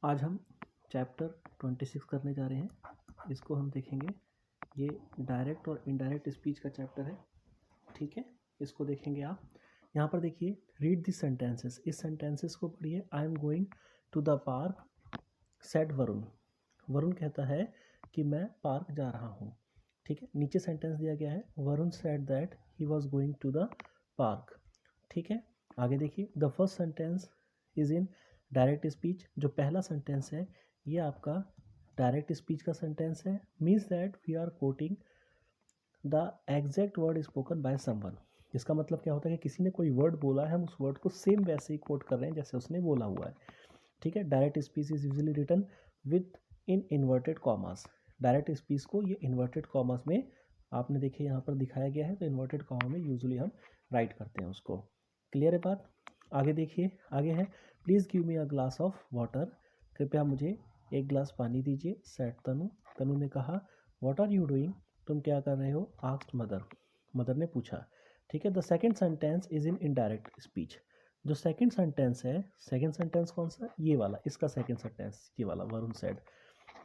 आज हम चैप्टर 26 करने जा रहे हैं। इसको हम देखेंगे। ये डायरेक्ट और इनडायरेक्ट स्पीच का चैप्टर है, ठीक है। इसको देखेंगे आप। यहाँ पर देखिए, रीड दिस सेंटेंसेस। इस सेंटेंसेस को पढ़िए। I am going to the park said Varun. Varun कहता है कि मैं पार्क जा रहा हूँ, ठीक है। नीचे सेंटेंस दिया गया है, Varun said that he was going to the park, ठीक है। आगे देखिए, the first sentence is in direct speech. जो पहला सेंटेंस है ये आपका डायरेक्ट स्पीच का सेंटेंस है। Means that we are quoting the exact word spoken by someone. इसका मतलब क्या होता है कि किसी ने कोई वर्ड बोला है, हम उस वर्ड को सेम वैसे ही कोट कर रहे हैं जैसे उसने बोला हुआ है, ठीक है। Direct speech is usually written with in inverted commas. Direct speech को ये इन्वर्टेड कॉमास में आपने देखिए यहाँ पर दिखाया गया है, तो इन्वर्टेड कॉमा में यूजुअली हम राइट करते हैं उसको। क्लियर है बात। आगे देखिए, आगे है, please give me a glass of water. कृपया मुझे एक गिलास पानी दीजिए। सेड तनु। तनु ने कहा, व्हाट आर यू डूइंग? तुम क्या कर रहे हो? Asked mother. मदर ने पूछा, ठीक है। The second sentence is in indirect speech. जो सेकेंड सेंटेंस है, सेकेंड सेंटेंस कौन सा? ये वाला, इसका सेकेंड सेंटेंस ये वाला, वरुण सेड,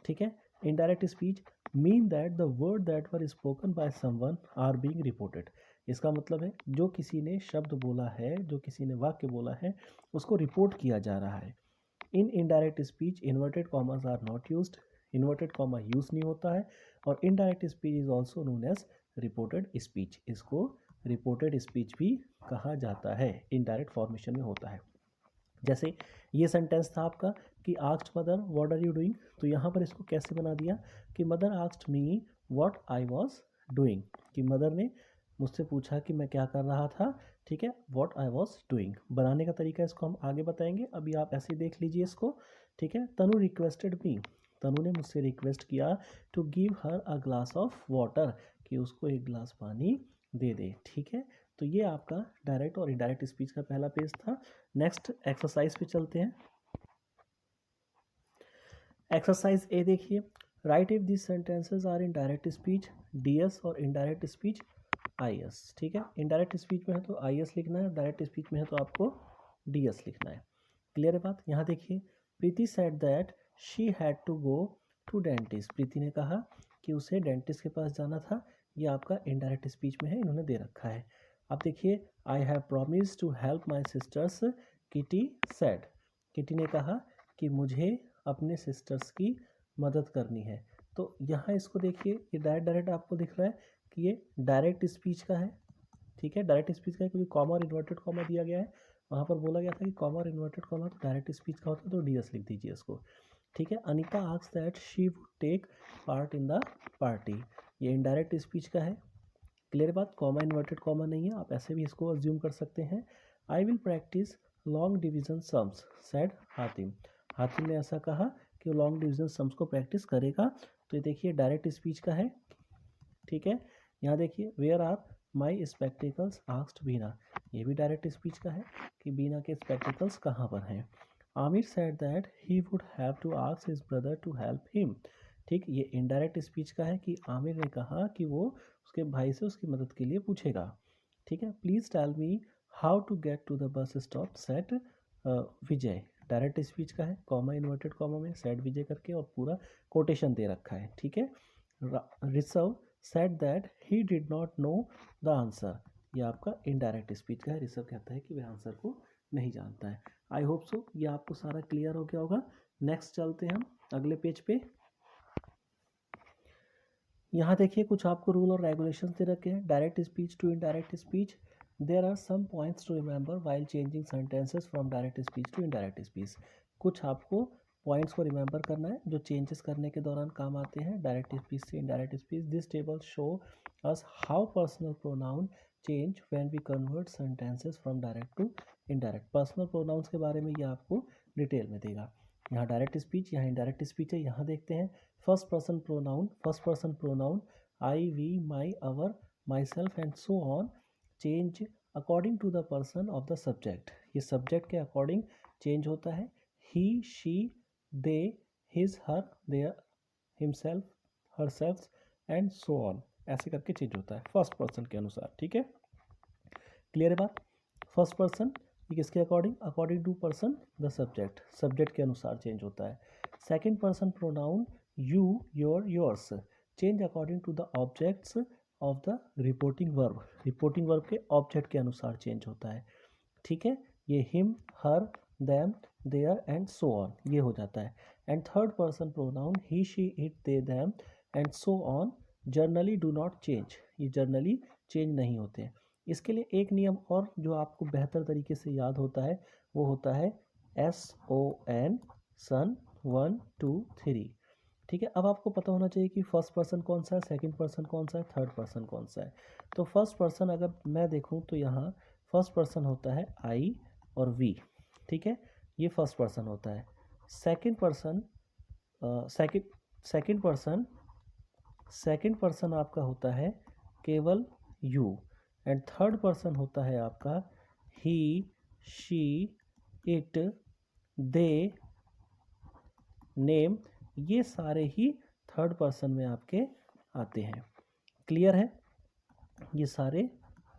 ठीक है। Indirect speech mean that the word that were spoken by someone are being reported. इसका मतलब है जो किसी ने शब्द बोला है, जो किसी ने वाक्य बोला है, उसको रिपोर्ट किया जा रहा है। In indirect speech inverted commas are not used. Inverted comma use नहीं होता है। और indirect speech is also known as reported speech. इसको रिपोर्टेड स्पीच भी कहा जाता है, इनडायरेक्ट फॉर्मेशन में होता है। जैसे ये सेंटेंस था आपका कि asked mother what are you doing, तो यहाँ पर इसको कैसे बना दिया कि mother asked me what I was doing, कि मदर ने मुझसे पूछा कि मैं क्या कर रहा था, ठीक है। व्हाट आई वाज डूइंग बनाने का तरीका इसको हम आगे बताएंगे, अभी आप ऐसे ही देख लीजिए इसको, ठीक है। तनु रिक्वेस्टेड मी। तनु ने मुझसे रिक्वेस्ट किया to give her a glass of water, कि उसको एक गिलास पानी दे दे, ठीक है। तो ये आपका डायरेक्ट और इनडायरेक्ट स्पीच का पहला पेज था। नेक्स्ट एक्सरसाइज पे चलते हैं। एक्सरसाइज ए देखिए, write if this sentences are in direct speech DS और इनडायरेक्ट स्पीच आईएस, ठीक है। इनडायरेक्ट स्पीच में है तो आईएस लिखना है, डायरेक्ट स्पीच में है तो आपको डीएस लिखना है। क्लियर है बात। यहाँ देखिए, Priti said that she had to go to dentist. Priti ने कहा कि उसे डेंटिस्ट के पास जाना था। ये आपका इनडायरेक्ट स्पीच में है, इन्होंने दे रखा है। अब देखिए, I have promise to help my sisters, Kitty said. Kitty ने कहा कि मुझे अपने सिस्टर्स की मदद करनी है। तो यहाँ इसको देखिए, ये डायरेक्ट डायरेक्ट आपको दिख रहा है कि ये डायरेक्ट स्पीच का है, ठीक है। डायरेक्ट स्पीच का है क्योंकि कॉमा और इन्वर्टेड कॉमा दिया गया है। वहाँ पर बोला गया था कि कॉमा और इन्वर्टेड कॉमा तो डायरेक्ट स्पीच का होता है, तो डीएस लिख दीजिए इसको, ठीक है। Anita asks that she would take part in the party. ये इनडायरेक्ट स्पीच का है। क्लियर बात। कॉमा इन्वर्टेड कॉमा नहीं है, आप ऐसे भी इसको अज्यूम कर सकते हैं। I will practice long division sums said Hatim. Hatim ने ऐसा कहा कि वो लॉन्ग डिवीजन सम्स को प्रैक्टिस करेगा। तो ये देखिए डायरेक्ट स्पीच का है, ठीक है। यहाँ देखिए, where are my spectacles asked Beena. ये भी डायरेक्ट स्पीच का है कि बीना के स्पेक्टिकल्स कहाँ पर हैं। Aamir said that he would have to ask his brother to help him, ठीक। ये इनडायरेक्ट स्पीच का है कि आमिर ने कहा कि वो उसके भाई से उसकी मदद के लिए पूछेगा, ठीक है। Please tell me how to get to the bus stop said Vijay. Direct speech का है, कॉमा इन्वर्टेड कॉमा में सेट विजय करके और पूरा कोटेशन दे रखा है, ठीक है। Rishabh said that he did not know the answer. ये आपका इनडायरेक्ट स्पीच का है। ऋषभ कहता है कि वह आंसर को नहीं जानता है। आई होप सो ये आपको सारा क्लियर हो गया होगा। नेक्स्ट चलते हैं हम अगले पेज पे। यहाँ देखिए, कुछ आपको रूल और रेगुलेशंस दे रखे हैं। Direct speech to indirect speech, there are some points to remember while changing sentences from direct speech to indirect speech. कुछ आपको पॉइंट्स को रिमेंबर करना है जो चेंजेस करने के दौरान काम आते हैं डायरेक्ट स्पीच से indirect speech. This table show us how personal pronoun change when we convert sentences from direct to indirect. Personal pronouns के बारे में ये आपको डिटेल में देगा। यहाँ डायरेक्ट स्पीच, यहाँ इनडायरेक्ट स्पीच है। यहाँ देखते हैं first person pronoun I, we, my, our, myself and so on change according to the person of the subject. ये सब्जेक्ट के अकॉर्डिंग चेंज होता है। He, she, they, his, her, their, himself, herself and so on, ऐसे करके change होता है first person के अनुसार, ठीक है। क्लियर है बात। फर्स्ट पर्सन ये किसके according? According to person the subject, subject के अनुसार चेंज होता है। Second person pronoun you, your, yours change according to the objects of the reporting verb, reporting verb के ऑब्जेक्ट के अनुसार चेंज होता है। ठीक है, ये him, her, them, their and so on ये हो जाता है। And third person pronoun he, she, it, they, them and so on generally do not change, ये जर्नली चेंज नहीं होते हैं। इसके लिए एक नियम और जो आपको बेहतर तरीके से याद होता है वो होता है SON, सन, 1 2 3। ठीक है, अब आपको पता होना चाहिए कि फर्स्ट पर्सन कौन सा है, सेकंड पर्सन कौन सा है, थर्ड पर्सन कौन सा है। तो फर्स्ट पर्सन अगर मैं देखूं तो यहाँ फर्स्ट पर्सन होता है आई और वी। ठीक है, ये फर्स्ट पर्सन होता है। सेकंड पर्सन सेकंड पर्सन आपका होता है केवल यू। एंड थर्ड पर्सन होता है आपका ही, शी, इट, दे, नेम, ये सारे ही थर्ड पर्सन में आपके आते हैं। क्लियर है? ये सारे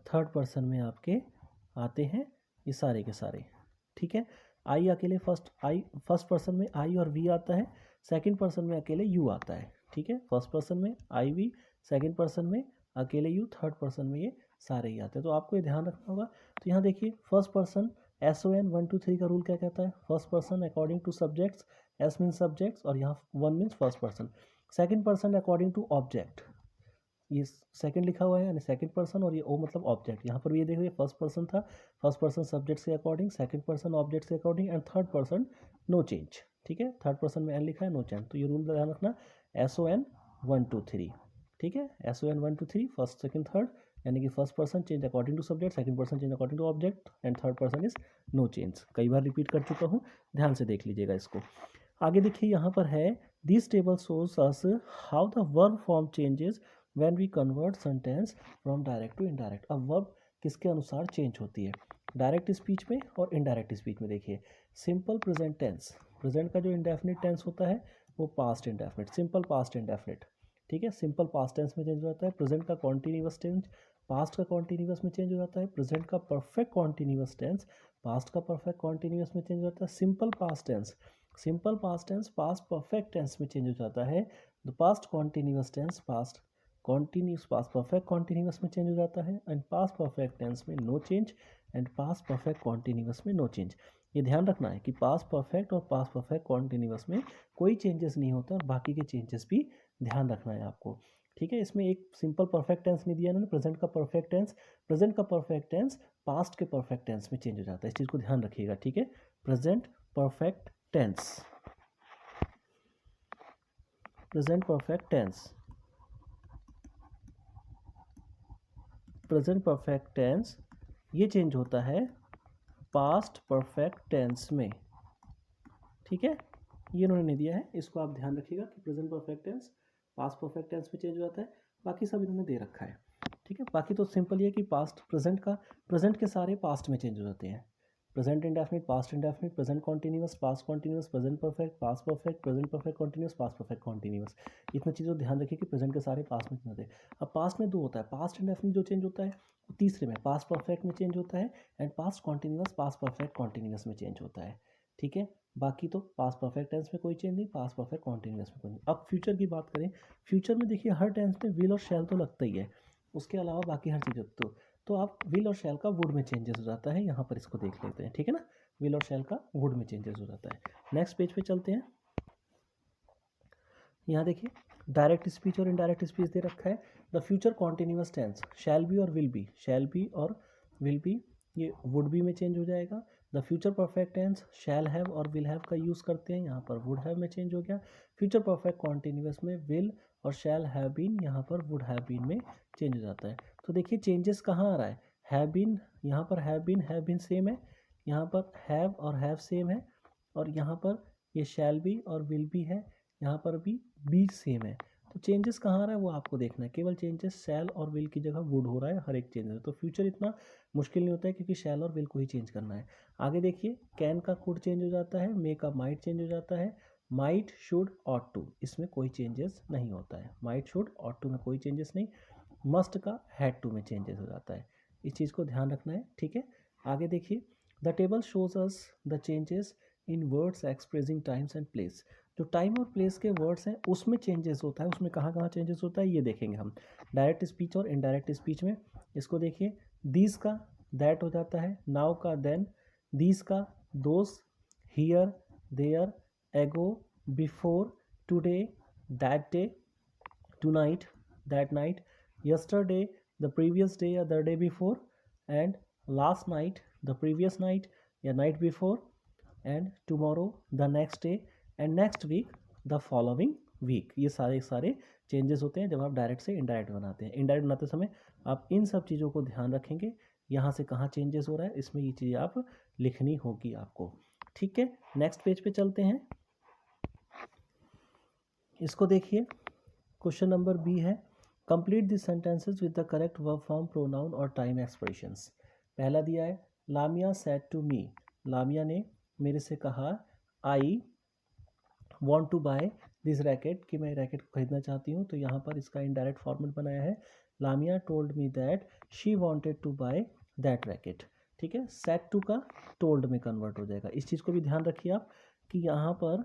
थर्ड पर्सन में आपके आते हैं, ये सारे के सारे। ठीक है, आई अकेले फर्स्ट पर्सन में आई और वी आता है, सेकंड पर्सन में अकेले यू आता है। ठीक है, फर्स्ट पर्सन में आई वी, सेकंड पर्सन में अकेले यू, थर्ड पर्सन में ये सारे ही आते हैं। तो आपको ये ध्यान रखना होगा। तो यहाँ देखिए फर्स्ट पर्सन SON 1 2 3 का रूल क्या कहता है? First person according to subjects, S means subjects और यहाँ 1 means first person. Second person according to object, ये सेकंड लिखा हुआ है यानी सेकंड पर्सन और ये ओ मतलब ऑब्जेक्ट। यहाँ पर भी ये देखो, ये फर्स्ट पर्सन था, फर्स्ट पर्सन सब्जेक्ट से अकॉर्डिंग, सेकंड पर्सन ऑब्जेक्ट से according and third person no change. ठीक है, थर्ड पर्सन में एन लिखा है, नो चेंज। तो ये रूल ध्यान रखना, SON 1 2 3। ठीक है, SON 1 2 3 फर्स्ट सेकंड थर्ड, यानी कि first person change according to subject, second person change according to object and third person is no change. कई बार रिपीट कर चुका हूँ, ध्यान से देख लीजिएगा इसको। आगे देखिए यहाँ पर है this table shows us how the verb form changes when we convert sentence from direct to indirect. अब वर्ब किसके अनुसार चेंज होती है? डायरेक्ट स्पीच में और इनडायरेक्ट स्पीच में। देखिए सिंपल प्रेजेंट टेंस, प्रेजेंट का जो इंडेफिनिट टेंस होता है वो past indefinite, simple past indefinite. ठीक है, सिंपल पास्ट टेंस में चेंज हो जाता है। प्रेजेंट का कॉन्टिन्यूअस टेंस पास्ट का कॉन्टिन्यूअस में चेंज हो जाता है। प्रेजेंट का परफेक्ट कॉन्टिन्यूअस टेंस पास्ट का परफेक्ट कॉन्टिन्यूअस में चेंज हो जाता है। Simple past tense past perfect tense में चेंज हो जाता है। The past continuous tense past perfect continuous में चेंज हो जाता है। एंड पास्ट परफेक्ट टेंस में no change and past perfect continuous में नो चेंज। ये ध्यान रखना है कि पास्ट परफेक्ट और पास्ट परफेक्ट कॉन्टिन्यूअस में कोई चेंजेस नहीं होता और बाकी के चेंजेस भी ध्यान रखना है आपको। ठीक है, इसमें एक सिंपल परफेक्ट टेंस नहीं दिया इन्होंने, प्रेजेंट का परफेक्ट टेंस पास्ट के परफेक्ट टेंस में चेंज हो जाता है। इस चीज़ को ध्यान रखिएगा। ठीक है, present perfect tense present perfect tense ये चेंज होता है पास्ट परफेक्ट टेंस में। ठीक है, ये इन्होंने नहीं दिया है, इसको आप ध्यान रखिएगा कि present perfect tense past perfect tense में चेंज हो जाता है। बाकी सब इन्होंने दे रखा है। ठीक है, बाकी तो सिंपल ये कि प्रेजेंट के सारे पास्ट में चेंज हो जाते हैं। Present indefinite, past indefinite, present continuous, past continuous, present perfect, past perfect, present perfect continuous, past perfect continuous. इतना चीज़ों ध्यान रखिए कि प्रेजेंट के सारे पास्ट में चेंज होते हैं। अब पास्ट में दो होता है, पास्ट इंडेफिनिट जो चेंज होता है वो तीसरे में पास्ट परफेक्ट में चेंज होता है and past continuous past perfect continuous में चेंज होता है। ठीक है, बाकी तो पास्ट परफेक्ट टेंस में कोई चेंज नहीं, पास्ट परफेक्ट कॉन्टिन्यूअस में कोई नहीं। अब फ्यूचर की बात करें, फ्यूचर में देखिए हर टेंस में विल और शैल तो लगता ही है, उसके अलावा बाकी हर चीज़ तो आप विल और शैल का वुड में चेंजेस हो जाता है। यहाँ पर इसको देख लेते हैं। ठीक है ना, विल और शैल का वुड में चेंजेस हो जाता है। नेक्स्ट पेज पे चलते हैं। यहाँ देखिए डायरेक्ट स्पीच और इनडायरेक्ट स्पीच दे रखा है। The future continuous tense shall be और विल बी ये वुड बी में चेंज हो जाएगा। The future perfect tense shall have और विल हैव का यूज़ करते हैं, यहाँ पर वुड हैव में चेंज हो गया। फ्यूचर परफेक्ट कॉन्टिन्यूअस में विल और शैल हैव बीन, यहाँ पर वुड हैव बीन में चेंज हो जाता है। तो देखिए चेंजेस कहाँ आ रहा है, हैव बीन, यहाँ पर हैव बीन सेम है, यहाँ पर हैव और हैव सेम है और यहाँ पर ये शैल बी और विल बी है, यहाँ पर भी सेम है। तो चेंजेस कहाँ आ रहा है वो आपको देखना है। केवल चेंजेस शैल और विल की जगह वुड हो रहा है हर एक चेंजेस। तो फ्यूचर इतना मुश्किल नहीं होता है क्योंकि शैल और विल को ही चेंज करना है। आगे देखिए कैन का कुड चेंज हो जाता है, मे का माइट चेंज हो जाता है, माइट शुड ऑट टू इसमें कोई चेंजेस नहीं होता है, माइट शुड ऑट टू में कोई चेंजेस नहीं। मस्ट का हैड टू में चेंजेस हो जाता है। इस चीज़ को ध्यान रखना है। ठीक है, आगे देखिए the table shows us the changes in words expressing times and place. जो टाइम और प्लेस के वर्ड्स हैं उसमें चेंजेस होता है, उसमें कहाँ कहाँ चेंजेस होता है ये देखेंगे हम डायरेक्ट स्पीच और इनडायरेक्ट स्पीच में। इसको देखिए, दीज का दैट हो जाता है, नाउ का देन, दीज का दोस, हियर, देयर, एगो, before, today, that day, tonight, that night, yesterday, the previous day or the day before, and last night, the previous night या night before, and tomorrow, the next day, and next week, the following week। ये सारे changes होते हैं जब आप direct से indirect बनाते हैं। इनडायरेक्ट बनाते समय आप इन सब चीज़ों को ध्यान रखेंगे, यहाँ से कहाँ चेंजेस हो रहा है इसमें ये चीज़ आप लिखनी होगी आपको। ठीक है, नेक्स्ट पेज पे चलते हैं। इसको देखिए, क्वेश्चन नंबर बी है, complete the sentences with the correct verb form, pronoun और टाइम एक्सप्रेशंस। पहला दिया है, लामिया सेड टू मी, लामिया ने मेरे से कहा, I want to buy this racket, कि मैं रैकेट को खरीदना चाहती हूँ। तो यहाँ पर इसका इनडायरेक्ट फॉर्मेट बनाया है, Lamiya told me that she wanted to buy that racket. ठीक है, सेड टू का टोल्ड में कन्वर्ट हो जाएगा। इस चीज़ को भी ध्यान रखिए आप कि यहाँ पर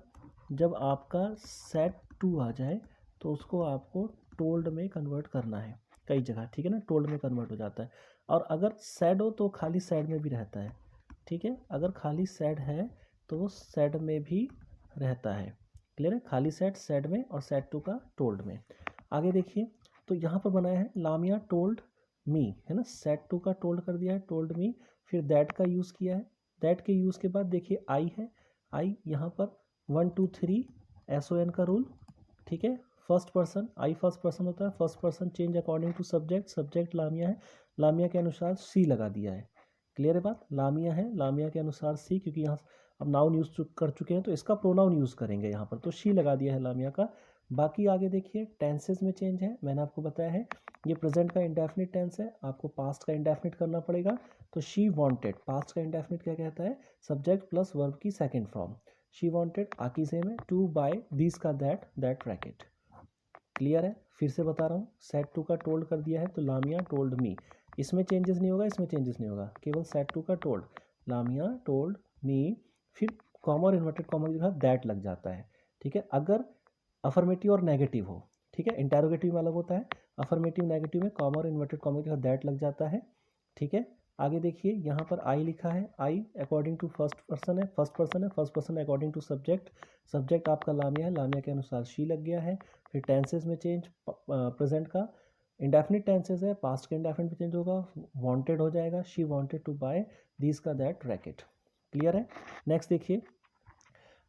जब आपका सेड टू आ जाए तो उसको आपको टोल्ड में कन्वर्ट करना है कई जगह। ठीक है ना, टोल्ड में कन्वर्ट हो जाता है। और अगर सैड हो तो खाली सैड में भी रहता है। ठीक है, अगर खाली सैड है तो वो सैड में भी रहता है। क्लियर है, खाली सैड सैड में और सैड टू का टोल्ड में। आगे देखिए, तो यहाँ पर बनाया है, लामिया टोल्ड मी, है ना, सैड टू का टोल्ड कर दिया है, टोल्ड मी, फिर दैट का यूज़ किया है। दैट के यूज़ के बाद देखिए आई है, आई यहाँ पर 1 2 3 SON का रूल। ठीक है, first person, I first person होता है, first person change according to subject, subject Lamiya है, लामिया के अनुसार सी लगा दिया है। क्लियर है बात, लामिया है, लामिया के अनुसार सी, क्योंकि यहाँ अब नाउन यूज कर चुके हैं तो इसका प्रोनाउन यूज़ करेंगे यहाँ पर, तो शी लगा दिया है लामिया का। बाकी आगे देखिए, टेंसेज में चेंज है, मैंने आपको बताया है ये प्रेजेंट का इंडेफिनिट टेंस है, आपको पास्ट का इंडेफिनिट करना पड़ेगा। तो शी वांटेड, पास्ट का इंडेफिनिट क्या कहता है, सब्जेक्ट प्लस वर्ब की सेकंड फॉर्म। शी वांटेड आकी से में टू बाय दिस का दैट रैकेट। क्लियर है, फिर से बता रहा हूँ, सेट टू का टोल्ड कर दिया है तो लामिया टोल्ड मी, इसमें चेंजेस नहीं होगा, इसमें चेंजेस नहीं होगा, केवल सेट टू का टोल्ड, लामिया टोल्ड मी, फिर कॉमा और इन्वर्टेड कॉमा की जगह दैट लग जाता है। ठीक है, अगर अफर्मेटिव और नेगेटिव हो, ठीक है, इंटेरोगेटिव में अलग होता है, अफर्मेटिव नेगेटिव में कॉमा और इन्वर्टेड कॉमा की जगह दैट लग जाता है। ठीक है, आगे देखिए, यहाँ पर आई लिखा है, I according to first person है, फर्स्ट पर्सन है, first person according to subject, subject आपका लामिया है, लामिया के अनुसार शी लग गया है। फिर टेंसेज में चेंज, प्रेजेंट का इंडेफिनिट टेंसेज है, पास्ट का इंडेफिनिट में चेंज होगा, वांटेड हो जाएगा, she wanted to buy this का दैट रैकेट। क्लियर है, नेक्स्ट देखिए,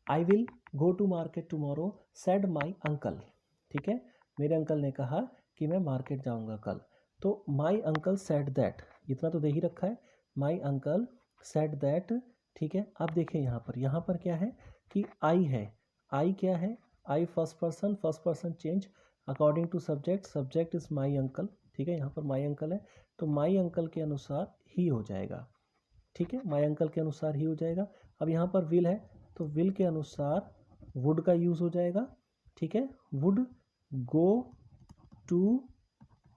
I will go to market tomorrow said my uncle. ठीक है, मेरे अंकल ने कहा कि मैं मार्केट जाऊंगा कल। तो माई अंकल सेड दैट, इतना तो दे ही रखा है, माई अंकल सेड दैट। ठीक है, अब देखिए यहाँ पर क्या है कि आई है, आई क्या है, I first person change according to subject, subject is my uncle. ठीक है, यहाँ पर माई अंकल है तो माई अंकल के अनुसार ही हो जाएगा। ठीक है, माई अंकल के अनुसार ही हो जाएगा। अब यहाँ पर विल है तो विल के अनुसार वुड का यूज़ हो जाएगा। ठीक है, would go to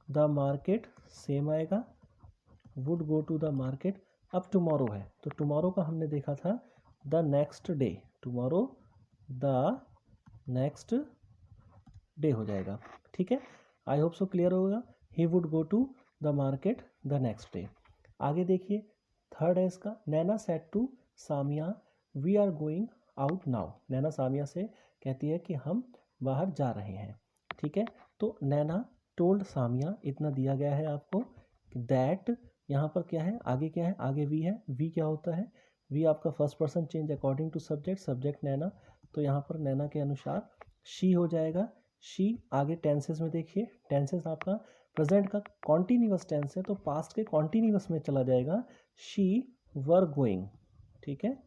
the market, same आएगा, would go to the market. अब टुमारो है तो टुमारो का हमने देखा था the next day, tomorrow the next day हो जाएगा। ठीक है, आई होप सो क्लियर होगा, he would go to the market the next day. आगे देखिए, थर्ड है इसका, Naina said to Samiya we are going out now. Naina Samiya से कहती है कि हम बाहर जा रहे हैं। ठीक है, तो नैना टोल्ड सामिया, इतना दिया गया है आपको। दैट यहाँ पर क्या है, आगे क्या है, आगे वी है, वी क्या होता है, वी आपका first person change according to subject, subject Naina, तो यहाँ पर नैना के अनुसार शी हो जाएगा, शी। आगे टेंसेस में देखिए, टेंसेस आपका प्रेजेंट का कॉन्टीन्यूअस टेंस है तो पास्ट के कॉन्टीन्यूअस में चला जाएगा, शी वर गोइंग। ठीक है,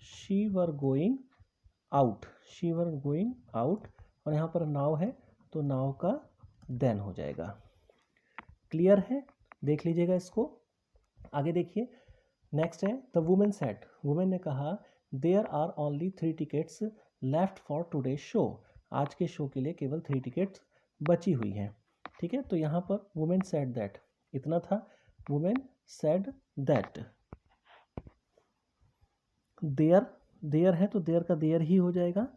she were going out, she were going out, और यहाँ पर नाउ है तो नाउ का देन हो जाएगा। क्लियर है, देख लीजिएगा इसको। आगे देखिए, नेक्स्ट है द वुमेन सेड, वुमेन ने कहा there are only 3 tickets left for today show, आज के शो के लिए केवल 3 टिकट्स बची हुई हैं। ठीक है, तो यहाँ पर वुमेन सेड दैट इतना था, women said that. There, there है तो देयर का देयर ही हो जाएगा,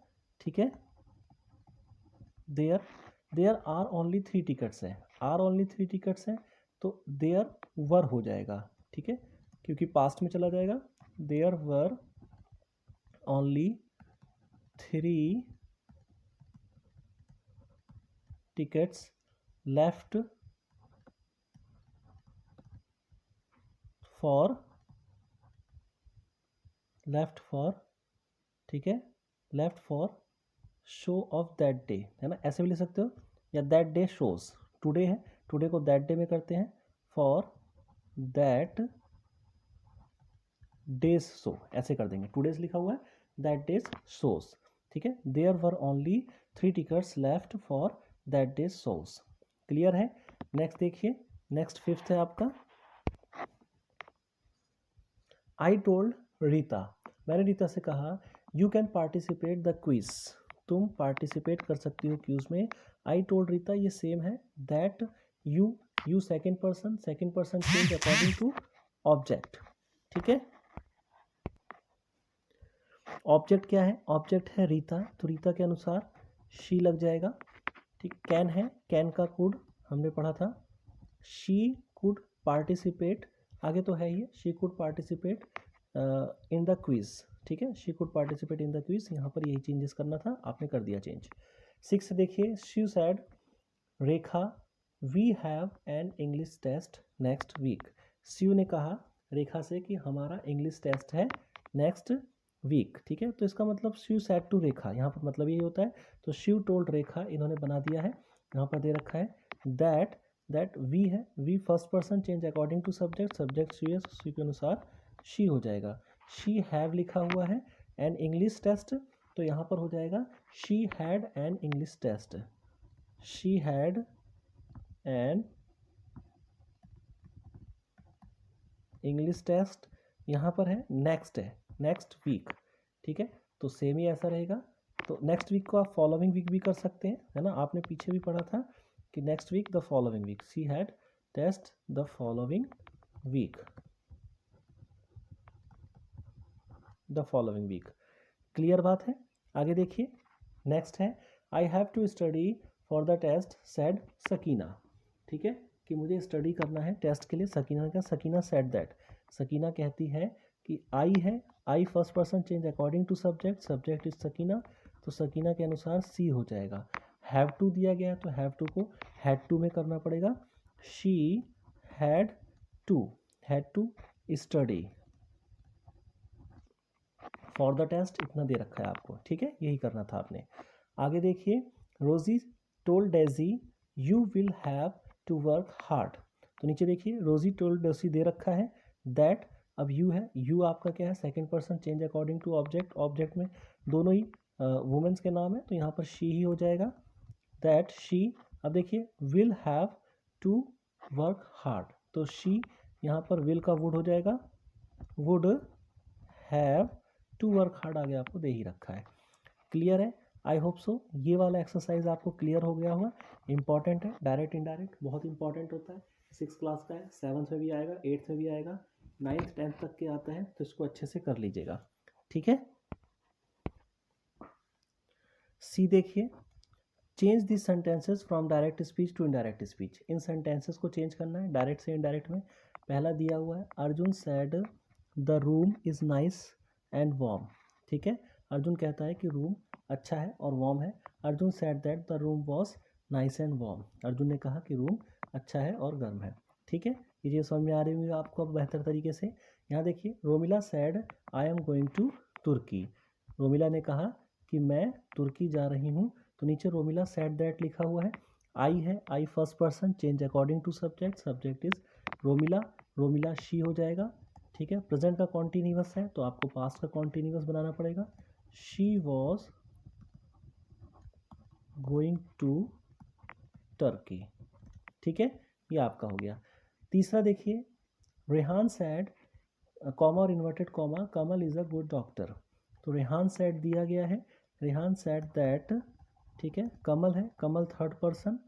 ठीक है। There, there are only 3 tickets है, आर ओनली 3 टिकट्स हैं तो देयर वर हो जाएगा, ठीक है, क्योंकि पास्ट में चला जाएगा। There were only 3 tickets left for, ठीक है, left for show of that day, है ना, ऐसे भी लिख सकते हो, या दैट डे शोज, टुडे है, टुडे को दैट डे में करते हैं, फॉर दैट डेज शो, ऐसे कर देंगे, टुडेज लिखा हुआ है, दैट डेज शोज, ठीक है। There were only 3 tickets left for that days shows, clear है। नेक्स्ट देखिए, नेक्स्ट 5th है आपका, आई टोल्ड रीता, मैंने रीता से कहा you can participate the quiz, तुम पार्टिसिपेट कर सकती हो क्यूज में। आई टोल्ड रीता ये सेम है, that you second person change according to object, ठीक है। ऑब्जेक्ट क्या है, ऑब्जेक्ट है रीता, तो रीता के अनुसार शी लग जाएगा, ठीक। कैन है, कैन का कुड हमने पढ़ा था, शी कुड पार्टिसिपेट, आगे तो है ये, she could participate in the quiz, ठीक है, she could participate in the quiz, यहाँ पर यही चेंजेस करना था, आपने कर दिया चेंज। 6 देखिए, she said Rekha we have an English test next week, Shiv ने कहा रेखा से कि हमारा इंग्लिश टेस्ट है नेक्स्ट वीक, ठीक है। तो इसका मतलब शिव सैड टू रेखा, यहाँ पर मतलब यही होता है, तो शिव टोल्ड रेखा इन्होंने बना दिया है, यहाँ पर दे रखा है दैट वी है, we first person change according to subject, subject she है, शी के अनुसार शी हो जाएगा। शी हैव लिखा हुआ है एन इंग्लिश टेस्ट, तो यहाँ पर हो जाएगा she had an English test, she had an English test, यहाँ पर है नेक्स्ट, है नेक्स्ट वीक, ठीक है, तो सेम ही ऐसा रहेगा। तो नेक्स्ट वीक को आप फॉलोइंग वीक भी कर सकते हैं, है ना, आपने पीछे भी पढ़ा था कि next week the following week, she had test the following week, the following week, clear बात है। आगे देखिए, नेक्स्ट है I have to study for the test said Sakina, ठीक है, कि मुझे स्टडी करना है टेस्ट के लिए, सकीना का, सकीना सेड दैट, सकीना कहती है कि आई है, I first person change according to subject, subject is Sakina, तो सकीना के अनुसार सी हो जाएगा। हैव टू दिया गया है तो हैव टू को हैड टू में करना पड़ेगा, she had to study for the test, इतना दे रखा है आपको, ठीक है, यही करना था आपने। आगे देखिए, Rosie told Daisy you will have to work hard, तो नीचे देखिए रोजी टोल्ड डेजी दे रखा है दैट, अब यू है, यू आपका क्या है, second person change according to object, object में दोनों ही वुमेन्स के नाम है, तो यहाँ पर शी ही हो जाएगा, दैट शी, अब देखिए will have to work hard, तो शी यहाँ पर विल का वुड हो जाएगा, would have to work hard आगे आपको दे ही रखा है, क्लियर है। आई होप सो ये वाला एक्सरसाइज आपको क्लियर हो गया होगा, इंपॉर्टेंट है, डायरेक्ट इनडायरेक्ट बहुत इंपॉर्टेंट होता है, 6 क्लास का है, 7th में भी आएगा, 8th में भी आएगा, 9th 10th तक के आता है, तो इसको अच्छे से कर लीजिएगा, ठीक है। सी देखिए, change this sentences from direct speech to indirect speech, इन सेंटेंसेस को चेंज करना है डायरेक्ट से इनडायरेक्ट में। पहला दिया हुआ है Arjun sad the room is nice and warm, ठीक है, अर्जुन कहता है कि रूम अच्छा है और वार्म है, Arjun sad that the room was nice and warm, Arjun ने कहा कि रूम अच्छा है और गर्म है, ठीक है, ये चीज़ समझ में आ रही होगी आपको अब बेहतर तरीके से। यहाँ देखिए, Romila said I am going to Turkey, Romila ने कहा कि मैं तुर्की जा रही हूँ, तो नीचे रोमिला सैड दैट लिखा हुआ है, आई है, I first person change according to subject, subject is Romila, Romila she हो जाएगा, ठीक है। प्रेजेंट का कॉन्टिन्यूअस है तो आपको पास्ट का कॉन्टिन्यूअस बनाना पड़ेगा, she was going to Turkey, ठीक है, ये आपका हो गया। तीसरा देखिए, रेहान सैड कॉमा और inverted comma Kamal is a good doctor, तो रेहान सैड दिया गया है, रेहान सैड दैट, ठीक है, कमल है, Kamal third person,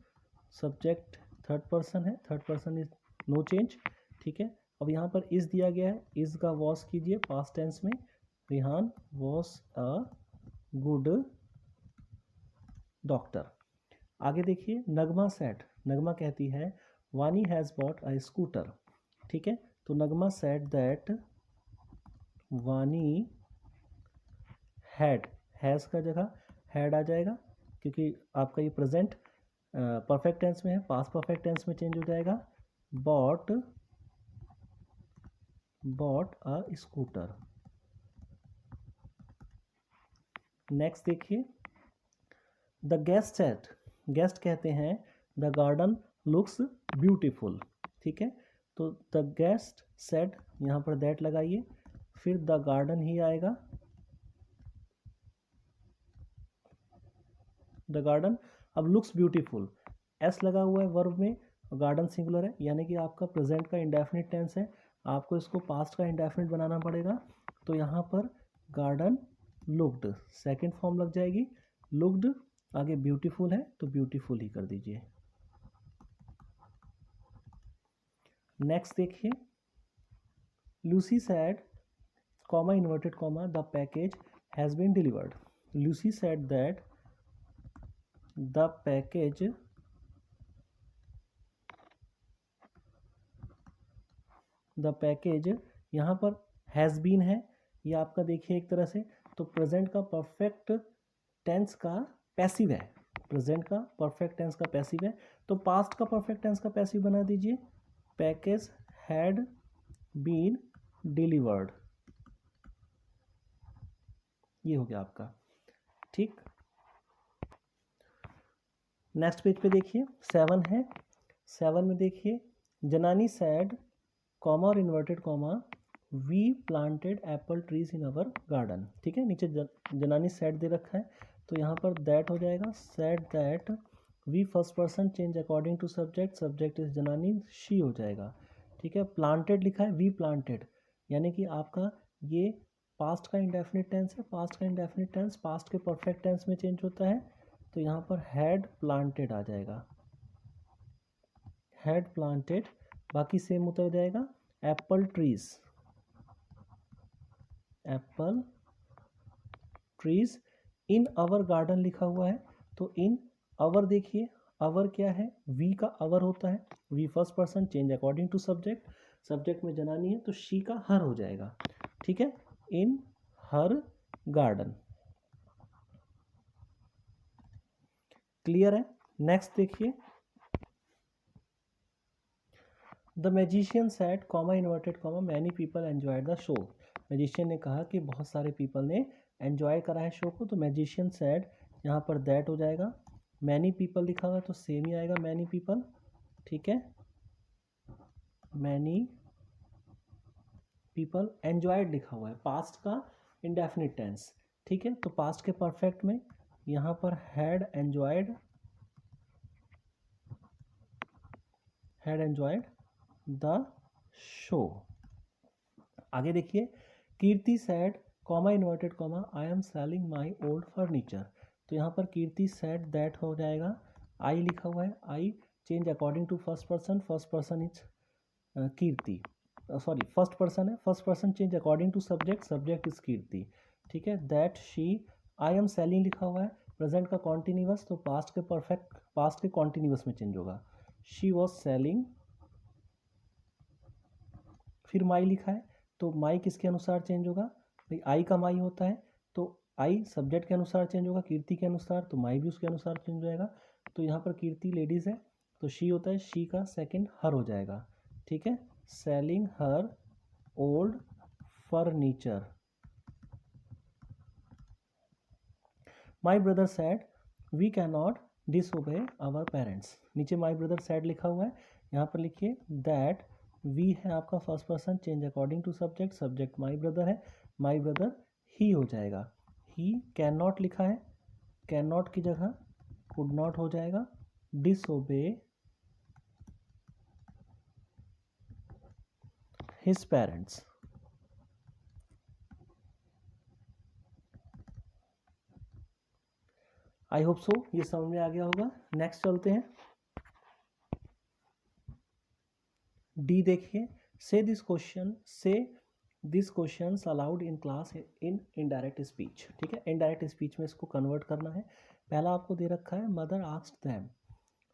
subject third person है, third person is no change, ठीक है। अब यहाँ पर इज़ दिया गया है, इज़ का वॉस कीजिए पास्ट टेंस में, Rihan was a good doctor. आगे देखिए, नगमा सेड, नगमा कहती है वानी हैज़ बॉट अ स्कूटर। ठीक है, तो नगमा सेड दैट वानी हैड, हैज़ का जगह हैड आ जाएगा क्योंकि आपका ये प्रेजेंट परफेक्ट टेंस में है, पास्ट परफेक्ट टेंस में चेंज हो जाएगा। Bought a scooter. नेक्स्ट देखिए, द गेस्ट सेड, गेस्ट कहते हैं द गार्डन लुक्स ब्यूटीफुल। ठीक है, तो द गेस्ट सेड, यहाँ पर दैट लगाइए, फिर द गार्डन ही आएगा, द गार्डन। अब लुक्स ब्यूटीफुल, एस लगा हुआ है वर्ब में, गार्डन सिंगुलर है, यानी कि आपका प्रेजेंट का इंडेफिनिट टेंस है, आपको इसको पास्ट का इंडेफिनिट बनाना पड़ेगा। तो यहाँ पर गार्डन लुक्ड, सेकेंड फॉर्म लग जाएगी, लुक्ड, आगे ब्यूटीफुल है तो ब्यूटीफुल ही कर दीजिए। नेक्स्ट देखिए, Lucy said, comma inverted comma, the package has been delivered. Lucy said that the package यहाँ पर हैज़ बीन है, ये आपका देखिए एक तरह से तो प्रेजेंट का परफेक्ट टेंस का पैसिव है, प्रेजेंट का परफेक्ट टेंस का पैसिव है, तो पास्ट का परफेक्ट टेंस का पैसिव बना दीजिए, पैकेज हैड बीन डिलीवर्ड, ये हो गया आपका। ठीक, नेक्स्ट पेज पे देखिए, 7 है, 7 में देखिए, जनानी सैड, कॉमा और inverted comma, we planted apple trees in our garden. ठीक है, नीचे जनानी सैड दे रखा है, तो यहाँ पर दैट हो जाएगा, said that, we first person change according to subject, subject is Janani, she हो जाएगा। ठीक है, प्लांटेड लिखा है, वी प्लांटेड, यानी कि आपका ये पास्ट का इंडेफिनिट टेंस है, पास्ट का इंडेफिनिट टेंस पास्ट के परफेक्ट टेंस में चेंज होता है, तो यहाँ पर हैड प्लांटेड आ जाएगा, हैड प्लांटेड, बाकी सेम उतर जाएगा, Apple trees, Apple trees in our garden लिखा हुआ है, तो इन अवर देखिए, अवर क्या है, वी का अवर होता है, we first person change according to subject, subject में जनानी है तो शी का हर हो जाएगा। ठीक है, इन हर गार्डन, क्लियर है। नेक्स्ट देखिए, the magician said, comma inverted comma, many people enjoyed the show. Magician ने कहा कि बहुत सारे पीपल ने एंजॉय करा है शो को, तो मैजिशियन सेड, यहाँ पर दैट हो जाएगा, मैनी पीपल लिखा हुआ है तो सेम ही आएगा, मैनी पीपल। ठीक है, मैनी पीपल, एंजॉयड लिखा हुआ है, पास्ट का इंडेफिनिट टेंस। ठीक है, तो पास्ट के परफेक्ट में यहाँ पर हैड एंजॉयड द शो। आगे देखिए, Kirti said, comma inverted comma, I am selling my old furniture, तो यहाँ पर कीर्ति सैड दैट हो जाएगा, आई लिखा हुआ है, I change according to first person is Kirti, sorry first person है, first person change according to subject, subject is Kirti. ठीक है, that she, I am selling लिखा हुआ है, प्रेजेंट का कॉन्टिन्यूअस, तो पास्ट के परफेक्ट, पास्ट के कॉन्टिन्यूअस में चेंज होगा, शी वॉज सेलिंग, फिर माई लिखा है, तो माई किसके अनुसार चेंज होगा, भाई आई का माई होता है, तो आई सब्जेक्ट के अनुसार चेंज होगा, कीर्ति के अनुसार, तो माई भी उसके अनुसार चेंज हो जाएगा। तो यहाँ पर कीर्ति लेडीज़ है तो शी होता है, शी का सेकंड हर हो जाएगा। ठीक है, selling her old furniture. My brother said, we can not disobey our parents, नीचे माई ब्रदर सैड लिखा हुआ है, यहाँ पर लिखिए दैट, वी है आपका first person change according to subject, subject my brother है, माई ब्रदर ही हो जाएगा, ही, कैन नॉट लिखा है, कैन नॉट की जगह कुड नॉट हो जाएगा, डिसओबे हिज पेरेंट्स। आई होप सो ये समझ में आ गया होगा। नेक्स्ट चलते हैं, डी देखिए, से दिस क्वेश्चन, से this questions allowed in class in indirect speech. ठीक है, इनडायरेक्ट स्पीच में इसको कन्वर्ट करना है। पहला आपको दे रखा है mother asked them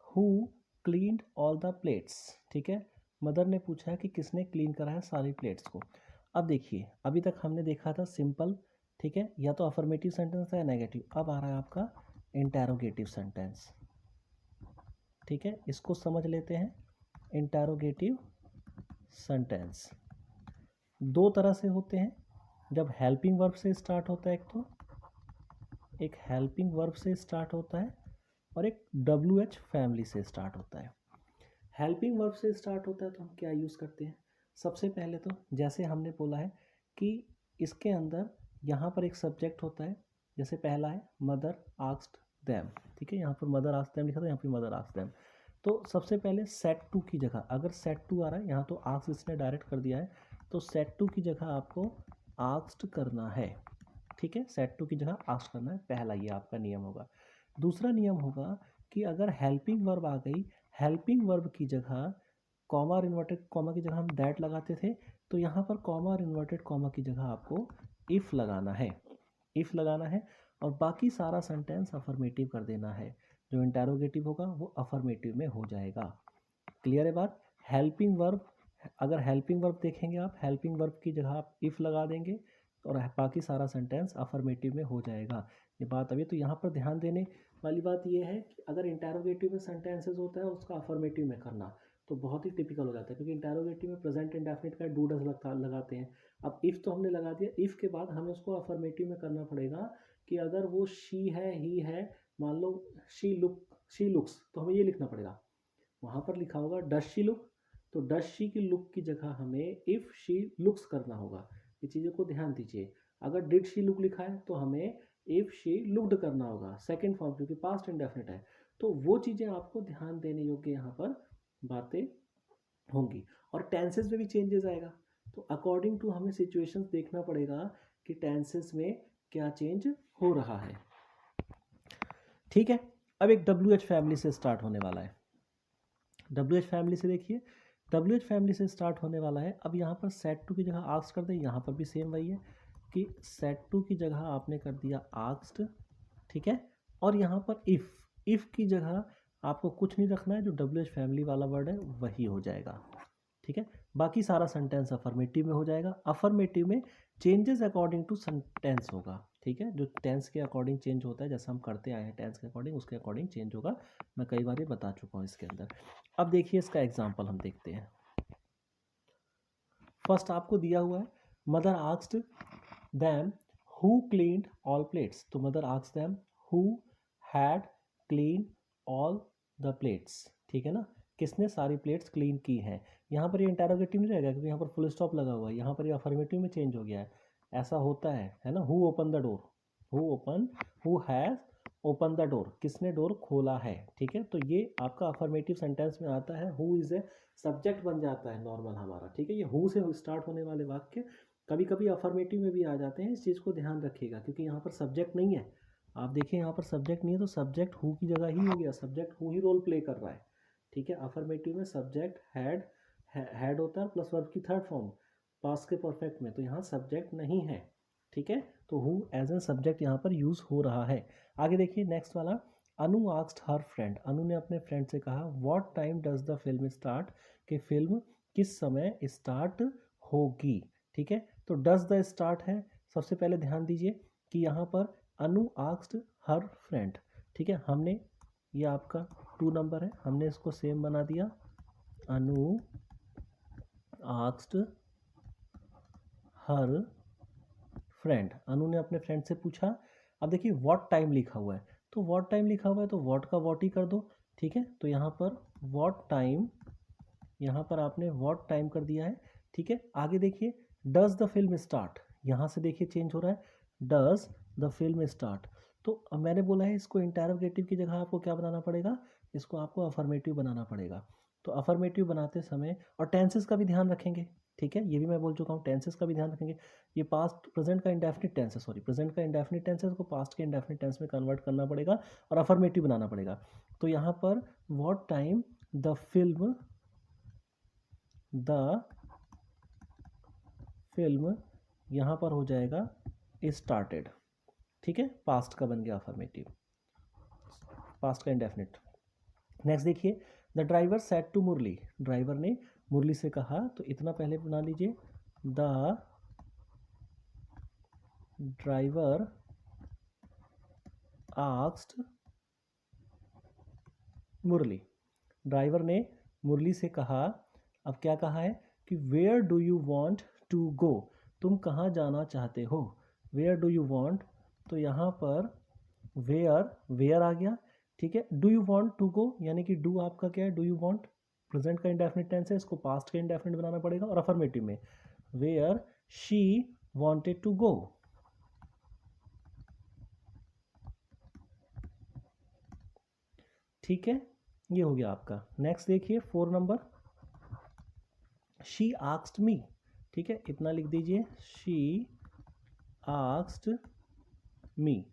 who cleaned all the plates. ठीक है, मदर ने पूछा है कि किसने क्लीन करा है सारी प्लेट्स को। अब देखिए, अभी तक हमने देखा था सिंपल, ठीक है, या तो अफर्मेटिव सेंटेंस है या नेगेटिव। अब आ रहा है आपका इंटेरोगेटिव सेंटेंस। ठीक है, इसको समझ लेते हैं। इंटेरोगेटिव सेंटेंस दो तरह से होते हैं। जब हेल्पिंग वर्ब से स्टार्ट होता है, एक हेल्पिंग वर्ब से स्टार्ट होता है और एक WH फैमिली से स्टार्ट होता है। हेल्पिंग वर्ब से स्टार्ट होता है तो हम क्या यूज़ करते हैं? सबसे पहले तो जैसे हमने बोला है कि इसके अंदर यहाँ पर एक सब्जेक्ट होता है। जैसे पहला है मदर आस्क्ड देम। ठीक है, यहाँ पर मदर आस्क्ड देम लिखा था, यहाँ पर मदर आस्क्ड देम। तो सबसे पहले सेट टू की जगह, अगर सेट टू आ रहा है, यहाँ तो आस्क्ड इसने डायरेक्ट कर दिया है, तो सेट टू की जगह आपको आस्क्ड करना है। ठीक है, सेट टू की जगह आस्क्ड करना है, पहला ये आपका नियम होगा। दूसरा नियम होगा कि अगर हेल्पिंग वर्ब आ गई, हेल्पिंग वर्ब की जगह कॉमा और इन्वर्टेड कॉमा की जगह हम दैट लगाते थे, तो यहाँ पर कॉमा और इन्वर्टेड कॉमा की जगह आपको इफ़ लगाना है, इफ़ लगाना है, और बाकी सारा सेंटेंस अफर्मेटिव कर देना है। जो इंटेरोगेटिव होगा वो अफर्मेटिव में हो जाएगा। क्लियर है बात? हेल्पिंग वर्ब, अगर हेल्पिंग वर्ब देखेंगे आप, हेल्पिंग वर्ब की जगह आप इफ़ लगा देंगे और बाकी सारा सेंटेंस अफर्मेटिव में हो जाएगा। ये बात अभी तो यहाँ पर ध्यान देने वाली बात ये है कि अगर इंटेरोगेटिव में सेंटेंसेस होता है उसका अफर्मेटिव में करना तो बहुत ही टिपिकल हो जाता है, क्योंकि इंटेरोगेटिव में प्रेजेंट इंडेफिनिट का डू डज लगाते हैं। अब इफ़ तो हमने लगा दिया, इफ़ के बाद हमें उसको अफर्मेटिव में करना पड़ेगा कि अगर वो शी है, ही है, मान लो शी लुक्स, तो हमें ये लिखना पड़ेगा। वहाँ पर लिखा होगा डज शी लुक, तो डज शी की लुक की जगह हमें इफ़ शी लुक्स करना होगा। ये चीज़ों को ध्यान दीजिए। अगर डिड शी लुक लिखा है तो हमें इफ़ शी लुक्ड करना होगा, सेकेंड फॉर्म, क्योंकि पास्ट इंडेफिनिट है। तो वो चीज़ें आपको ध्यान देने योग्य यहाँ पर बातें होंगी। और टेंसेस में भी चेंजेस आएगा, तो अकॉर्डिंग टू हमें सिचुएशंस देखना पड़ेगा कि टेंसेस में क्या चेंज हो रहा है। ठीक है, अब एक WH फैमिली से स्टार्ट होने वाला है। WH फैमिली से देखिए, WH फैमिली से स्टार्ट होने वाला है। अब यहाँ पर सेट टू की जगह आस्क्ड कर दें, यहाँ पर भी सेम वही है कि सेट टू की जगह आपने कर दिया आस्क्ड। ठीक है, और यहाँ पर इफ़ की जगह आपको कुछ नहीं रखना है, जो WH फैमिली वाला वर्ड है वही हो जाएगा। ठीक है, बाकी सारा सेंटेंस अफर्मेटिव में हो जाएगा। अफर्मेटिव में चेंजेस अकॉर्डिंग टू सेंटेंस होगा। ठीक है, जो टेंस के अकॉर्डिंग चेंज होता है, जैसा हम करते आए हैं टेंस के अकॉर्डिंग, उसके अकॉर्डिंग चेंज होगा। मैं कई बार ये बता चुका हूँ इसके अंदर। अब देखिए इसका एग्जाम्पल हम देखते हैं। फर्स्ट आपको दिया हुआ है mother asked them who cleaned all plates. तो mother asked them who had clean all the plates. ठीक है ना, किसने सारी प्लेट्स क्लीन की हैं। यहाँ पर ये इंटेरोगेटिव नहीं रहेगा, क्योंकि यहाँ पर फुल स्टॉप लगा हुआ है। यहाँ पर ये अफर्मेटिव में चेंज हो गया है, ऐसा होता है ना। Who open the door, who has open the door, किसने डोर खोला है। ठीक है, तो ये आपका अफर्मेटिव सेंटेंस में आता है। हु इज ए सब्जेक्ट बन जाता है नॉर्मल हमारा। ठीक है, ये हु से स्टार्ट होने वाले वाक्य कभी कभी अफर्मेटिव में भी आ जाते हैं। इस चीज़ को ध्यान रखिएगा, क्योंकि यहाँ पर सब्जेक्ट नहीं है। आप देखिए यहाँ पर सब्जेक्ट नहीं है, तो सब्जेक्ट हु की जगह ही हो गया, सब्जेक्ट हु ही रोल प्ले कर रहा है। ठीक है, अफर्मेटिव में सब्जेक्ट हैड होता है प्लस वर्ब की थर्ड फॉर्म पास्ट के परफेक्ट में, तो यहाँ सब्जेक्ट नहीं है। ठीक है, तो हु एज एन सब्जेक्ट यहाँ पर यूज हो रहा है। आगे देखिए नेक्स्ट वाला, अनु आस्क्ड हर फ्रेंड। अनु ने अपने फ्रेंड से कहा what time does the film start, कि फिल्म किस समय स्टार्ट होगी। ठीक है, तो डज द स्टार्ट है। सबसे पहले ध्यान दीजिए कि यहाँ पर अनु आस्क्ड हर फ्रेंड। ठीक है, हमने ये आपका 2 नंबर है, हमने इसको सेम बना दिया। अनु आस्क्ड हर फ्रेंड, अनु ने अपने फ्रेंड से पूछा। अब देखिए व्हाट टाइम लिखा हुआ है, तो व्हाट टाइम लिखा हुआ है तो व्हाट का व्हाट ही कर दो। ठीक है, तो यहाँ पर व्हाट टाइम, यहाँ पर आपने व्हाट टाइम कर दिया है। ठीक है, आगे देखिए डज द फिल्म स्टार्ट, यहाँ से देखिए चेंज हो रहा है, डज द फिल्म स्टार्ट। तो अब मैंने बोला है इसको इंटेरोगेटिव की जगह आपको क्या बनाना पड़ेगा, इसको आपको अफर्मेटिव बनाना पड़ेगा। तो अफर्मेटिव बनाते समय और टेंसेस का भी ध्यान रखेंगे। ठीक है, ये भी मैं बोल चुका हूँ, टेंसेस का भी ध्यान रखेंगे। ये पास्ट प्रेजेंट का इंडेफिनिट टेंस है, सॉरी प्रेजेंट का इंडेफिनिट टेंस है, उसको पास्ट के इंडेफिनिट टेंस में कन्वर्ट करना पड़ेगा और अफर्मेटिव बनाना पड़ेगा। तो यहाँ पर व्हाट टाइम द फिल्म यहाँ पर हो जाएगा स्टार्टेड। ठीक है, पास्ट का बन गया अफर्मेटिव, पास्ट का इंडेफिनिट। नेक्स्ट देखिए, the driver said to Murali, driver ने मुरली से कहा, तो इतना पहले बना लीजिए, the driver asked Murali, driver ने मुरली से कहा। अब क्या कहा है कि where do you want to go, तुम कहाँ जाना चाहते हो, वेयर डू यू वॉन्ट, तो यहाँ पर वेयर आ गया। ठीक है, do you want to go, यानी कि डू आपका क्या है, डू यू वॉन्ट प्रेजेंट का इंडेफिनिट टेंस है, इसको पास्ट का इंडेफिनिट बनाना पड़ेगा। और अफर्मेटिव में where she wanted to go. ठीक है, ये हो गया आपका। नेक्स्ट देखिए 4 नंबर, शी आस्क्ड मी। ठीक है, इतना लिख दीजिए, शी आस्क्ड मी।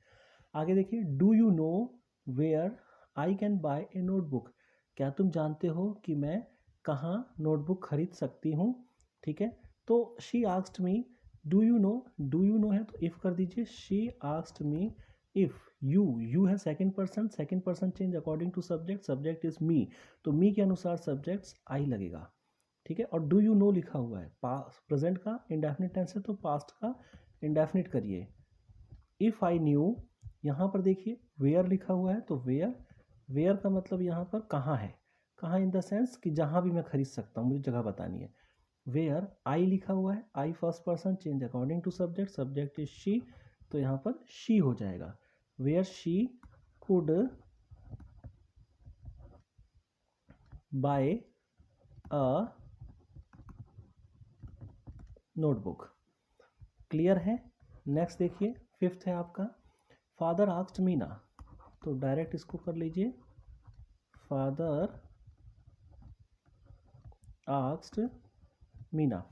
आगे देखिए, do you know where I can buy a notebook, क्या तुम जानते हो कि मैं कहाँ नोटबुक खरीद सकती हूँ। ठीक है, तो she asked me, do you know है तो इफ़ कर दीजिए, she asked me if, you है second person change according to subject is me, तो मी के अनुसार सब्जेक्ट्स आई लगेगा। ठीक है, और डू यू नो लिखा हुआ है, प्रेजेंट का इंडेफिनिट टेंस है तो पास्ट का इंडेफिनिट करिए। इफ़ आई न्यू, यहाँ पर देखिए वेयर लिखा हुआ है, तो वेयर का मतलब यहाँ पर कहाँ है, कहाँ इन द सेंस कि जहाँ भी मैं खरीद सकता हूँ, मुझे जगह बतानी है। वेयर आई लिखा हुआ है, I first person change according to subject is she, तो यहाँ पर शी हो जाएगा। Where she could buy a notebook. Clear है। नेक्स्ट देखिए 5th है आपका, फादर आस्क्ड मीना, तो डायरेक्ट इसको कर लीजिए, father asked Meena.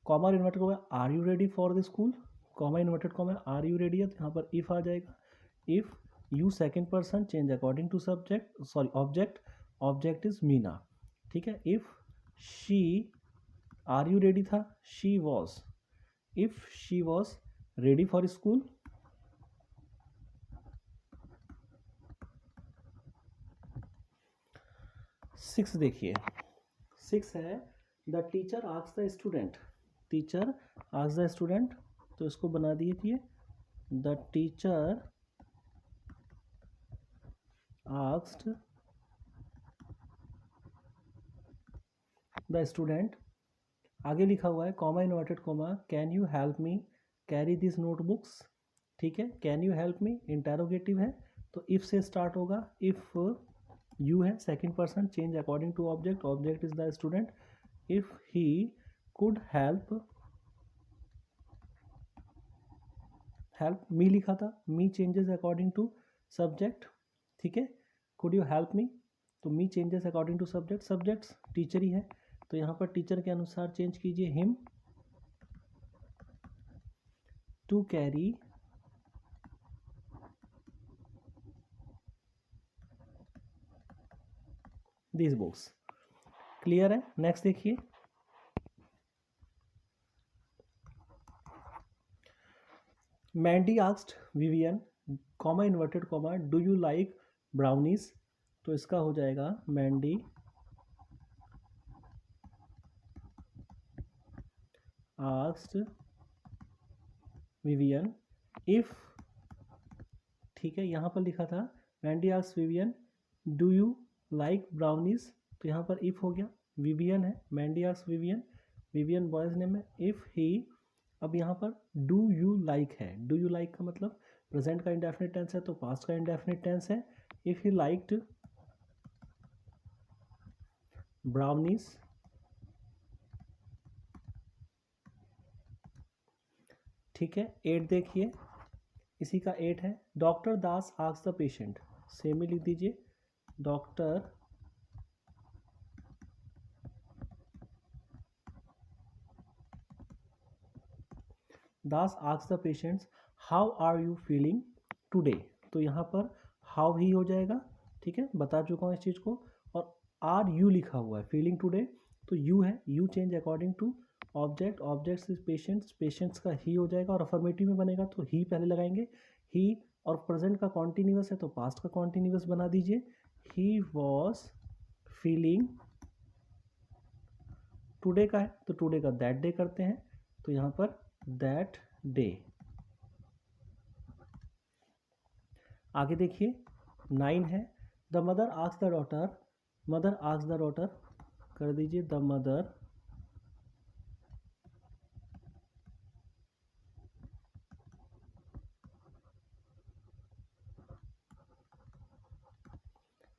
Comma inverted comma, are you ready for the school, comma inverted comma are you ready है, तो यहाँ पर इफ़ आ जाएगा। If you second person change according to object is Meena. ठीक है, if she, are you ready था, she was, if she was ready for school. Six देखिए, 6 है, the teacher asked the student, teacher asked the student, तो इसको बना दीजिए, the teacher asked the student. आगे लिखा हुआ है comma inverted comma, can you help me carry this notebooks. ठीक है, can you help me interrogative है, तो इफ से स्टार्ट होगा, इफ यू है second person change according to object is the student, if he could help me लिखा था, me changes according to subject. ठीक है, कुड यू हेल्प मी, तो me changes according to subjects teacher ही है, तो यहाँ पर टीचर के अनुसार चेंज कीजिए, him to carry this books. Clear है। नेक्स्ट देखिए, Mandy asked Vivian, comma inverted comma, do you like brownies, तो इसका हो जाएगा मैंडी आस्क्ड विवियन इफ। ठीक है, यहाँ पर लिखा था Mandy asked Vivian do you like brownies, तो यहाँ पर इफ हो गया, विवियन है, Mandy asked Vivian, Vivian boy's name है, इफ ही। अब यहाँ पर डू यू लाइक है, डू यू लाइक का मतलब प्रेजेंट का इंडेफिनिट टेंस है तो पास्ट का इंडेफिनिट टेंस है, इफ ही लाइक्ड ब्राउनीज। ठीक है, 8 देखिए, इसी का 8 है, doctor Das asked the patient, same ही लिख दीजिए, doctor Das asked the patients how are you feeling today, तो यहाँ पर हाउ ही हो जाएगा। ठीक है, बता चुका हूँ इस चीज़ को, और आर यू लिखा हुआ है, फीलिंग टुडे, तो यू है, you change according to object, objects is patients, patients का ही हो जाएगा और अफर्मेटिव में बनेगा तो ही पहले लगाएंगे, ही, और प्रेजेंट का कॉन्टिन्यूअस है तो पास्ट का कॉन्टिन्यूअस बना दीजिए, ही वॉज फीलिंग, टुडे का है तो टुडे का दैट डे करते हैं तो यहाँ पर दैट डे। आगे देखिए 9 है, the mother asked the daughter, mother asked the daughter कर दीजिए, the mother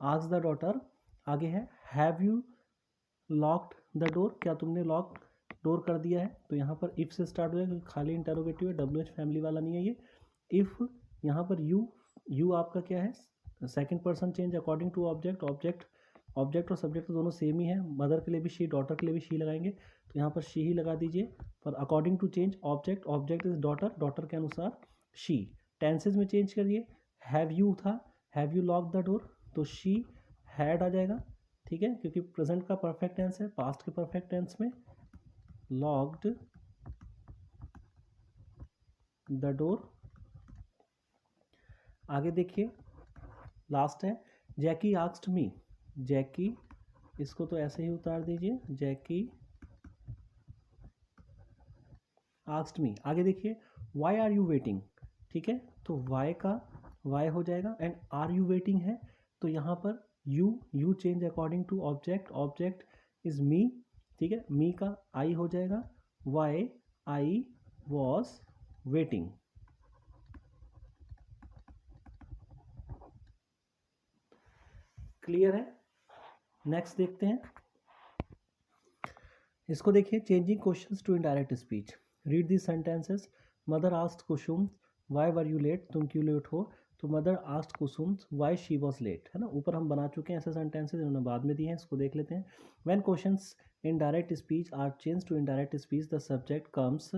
asked the daughter. आगे है have you locked the door, क्या तुमने लॉक डोर कर दिया है, तो यहाँ पर इफ से स्टार्ट हो जाएगा क्योंकि खाली इंटरोगेटिव है, डब्ल्यू एच फैमिली वाला नहीं है ये। इफ यहाँ पर यू आपका क्या है, second person change according to object, object और सब्जेक्ट तो दोनों सेम ही है, मदर के लिए भी शी, डॉटर के लिए भी शी लगाएंगे तो यहाँ पर शी ही लगा दीजिए। पर according to change object, object is daughter, daughter के अनुसार शी। टेंसेज में चेंज करिए, हैव यू था, have you lock the door तो शी हैड आ जाएगा, ठीक है, क्योंकि प्रेजेंट का परफेक्ट टेंस है, पास्ट के परफेक्ट टेंस में लॉक्ड द डोर। आगे देखिए लास्ट है जैकी आस्क्ड मी, जैकी, इसको तो ऐसे ही उतार दीजिए, जैकी आस्क्ड मी। आगे देखिए वाई आर यू वेटिंग, ठीक है, तो वाई का वाई हो जाएगा एंड आर यू वेटिंग है तो यहाँ पर you change according to object, object is me, ठीक है, मी का आई हो जाएगा, why I was waiting. Clear है, नेक्स्ट देखते हैं इसको, देखिए changing questions to indirect speech, read the sentences, mother asked Kusum why were you late, तुम क्यों लेट हो, तो mother asked Kusum why she was late, है ना, ऊपर हम बना चुके हैं ऐसे सेंटेंसेस, इन्होंने बाद में दिए हैं, इसको देख लेते हैं। When questions in direct speech are change to indirect speech the subject comes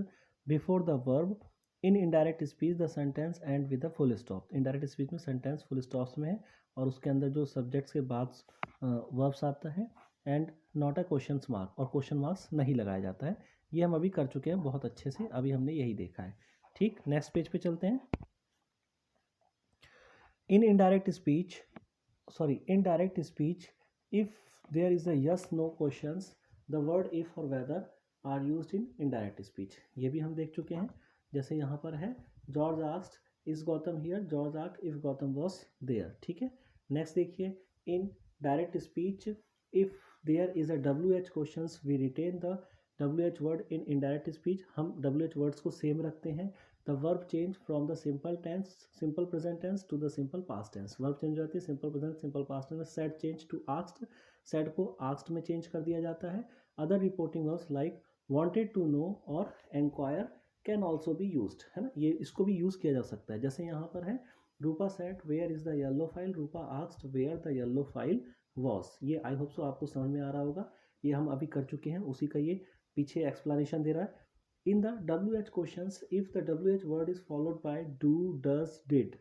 before the verb, in indirect speech the sentence end with the full stop, indirect speech में सेंटेंस फुल स्टॉप्स में है और उसके अंदर जो subjects के बाद verbs आता है and not a question mark, और क्वेश्चन मार्क्स नहीं लगाया जाता है, ये हम अभी कर चुके हैं बहुत अच्छे से, अभी हमने यही देखा है, ठीक। नेक्स्ट पेज पे चलते हैं। In indirect speech, sorry indirect speech if there is a yes no questions the word if और whether are used in indirect speech, ये भी हम देख चुके हैं, जैसे यहाँ पर है George asked is Gautam here, George asked if Gautam was there, ठीक है। नेक्स्ट देखिए in direct speech if there is a WH questions we retain the WH word in indirect speech, हम WH वर्ड्स को सेम रखते हैं, the verb change from the simple tense, simple present tense to the simple past tense, verb change हो जाती है simple present simple past tense में, said change to asked, said को asked में change कर दिया जाता है, other reporting verbs like wanted to know और enquire can also be used, है ना, ये इसको भी यूज़ किया जा सकता है, जैसे यहाँ पर है Rupa said where is the yellow file, Rupa asked where the yellow file was, ये आई होप सो आपको समझ में आ रहा होगा, ये हम अभी कर चुके हैं, उसी का ये पीछे एक्सप्लेनेशन दे रहा है। In the WH questions if the WH word is followed by do does did,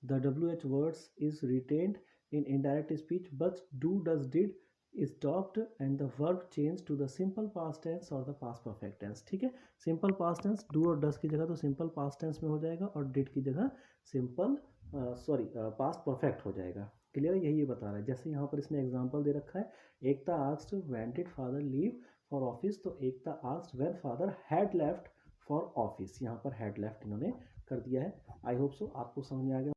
the WH words is retained in indirect speech but do does did is stopped and the verb changed to the simple past tense or the past perfect tense, ठीक है, simple past tense do और डस की जगह तो simple past tense में हो जाएगा और डिड की जगह सिंपल पास्ट परफेक्ट हो जाएगा, क्लियर है, यही ये बता रहा है। जैसे यहाँ पर इसने एग्जांपल दे रखा है, Ekta asked when did father leave for office, तो Ekta asked when father had left for office, यहाँ पर हैड लेफ्ट इन्होंने कर दिया है, आई होप सो आपको समझ में आ गया।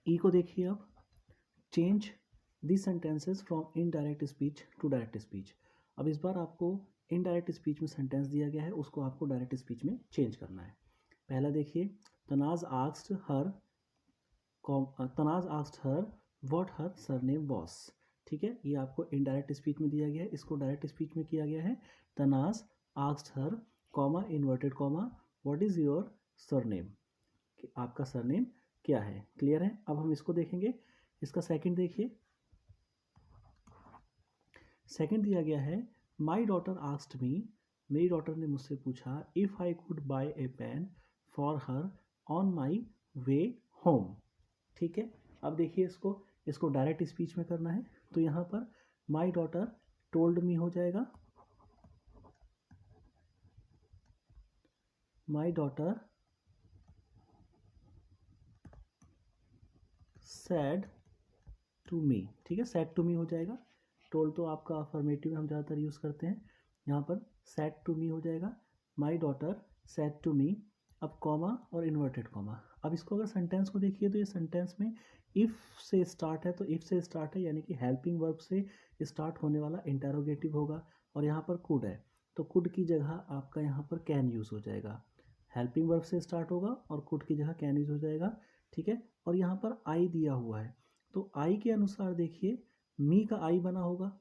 ई को देखिए अब, change the sentences from indirect speech to direct speech, अब इस बार आपको इनडायरेक्ट स्पीच में सेंटेंस दिया गया है, उसको आपको डायरेक्ट स्पीच में चेंज करना है। पहला देखिए Tanaz asked her, Tanaz asked her what her surname was, ठीक है, ये आपको इनडायरेक्ट स्पीच में दिया गया है, इसको डायरेक्ट स्पीच में किया गया है, Tanaz asked her comma inverted comma what is your surname, आपका सरनेम क्या है, क्लियर है। अब हम इसको देखेंगे, इसका सेकंड देखिए, सेकंड दिया गया है माई डॉटर आस्क्ड मी, मेरी डॉटर ने मुझसे पूछा if I could buy a pen for her on my way home, ठीक है। अब देखिए इसको डायरेक्ट स्पीच में करना है, तो यहाँ पर माई डॉटर टोल्ड मी हो जाएगा, my daughter said to me, ठीक है, सैड टू मी हो जाएगा। टोल्ड तो आपका अफर्मेटिव में हम ज़्यादातर यूज़ करते हैं, यहाँ पर सैड टू मी हो जाएगा, my daughter said to me. अब कॉमा और इन्वर्टेड कॉमा। अब इसको अगर सेंटेंस को देखिए तो ये सेंटेंस में इफ़ से स्टार्ट है, तो इफ़ से स्टार्ट है यानी कि हेल्पिंग वर्ब से स्टार्ट होने वाला इंटरोगेटिव होगा, और यहाँ पर कुड है तो कुड की जगह आपका यहाँ पर कैन यूज़ हो जाएगा। हेल्पिंग वर्ब से स्टार्ट होगा और कुड की जगह कैन यूज़ हो जाएगा, ठीक है। और यहाँ पर आई दिया हुआ है, तो आई के अनुसार देखिए मी का आई बना होगा,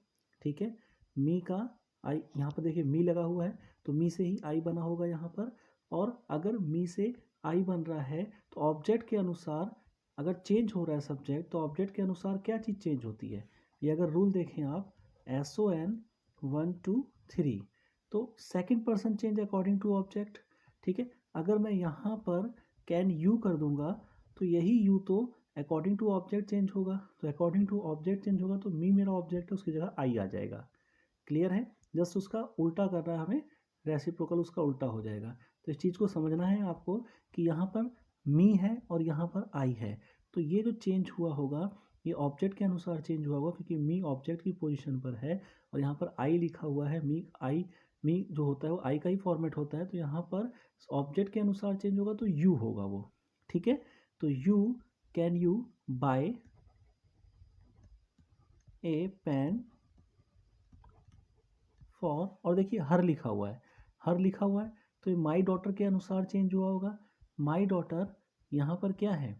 ठीक है, मी का आई, यहाँ पर देखिए मी लगा हुआ है तो मी से ही आई बना होगा यहाँ पर। और अगर मी से आई बन रहा है तो ऑब्जेक्ट के अनुसार अगर चेंज हो रहा है सब्जेक्ट, तो ऑब्जेक्ट के अनुसार क्या चीज़ चेंज होती है, ये अगर रूल देखें आप SON 1 2 3, तो second person change according to object, ठीक है। अगर मैं यहाँ पर कैन यू कर दूंगा तो यही यू तो अकॉर्डिंग टू ऑब्जेक्ट चेंज होगा, तो अकॉर्डिंग टू ऑब्जेक्ट चेंज होगा तो मी मेरा ऑब्जेक्ट है, उसकी जगह आई आ जाएगा। क्लियर है, जस्ट उसका उल्टा कर रहा है हमें, रेसिप्रोकल उसका उल्टा हो जाएगा। तो इस चीज़ को समझना है आपको कि यहाँ पर मी है और यहाँ पर आई है, तो ये जो चेंज हुआ होगा ये ऑब्जेक्ट के अनुसार चेंज हुआ होगा, क्योंकि मी ऑब्जेक्ट की पोजीशन पर है और यहाँ पर आई लिखा हुआ है। मी आई, मी जो होता है वो आई का ही फॉर्मेट होता है, तो यहाँ पर ऑब्जेक्ट के अनुसार चेंज होगा तो यू होगा वो, ठीक है। तो you, can you buy a pen for, और देखिए हर लिखा हुआ है, हर लिखा हुआ है तो ये माई डॉटर के अनुसार चेंज हुआ होगा। माई डॉटर यहाँ पर क्या है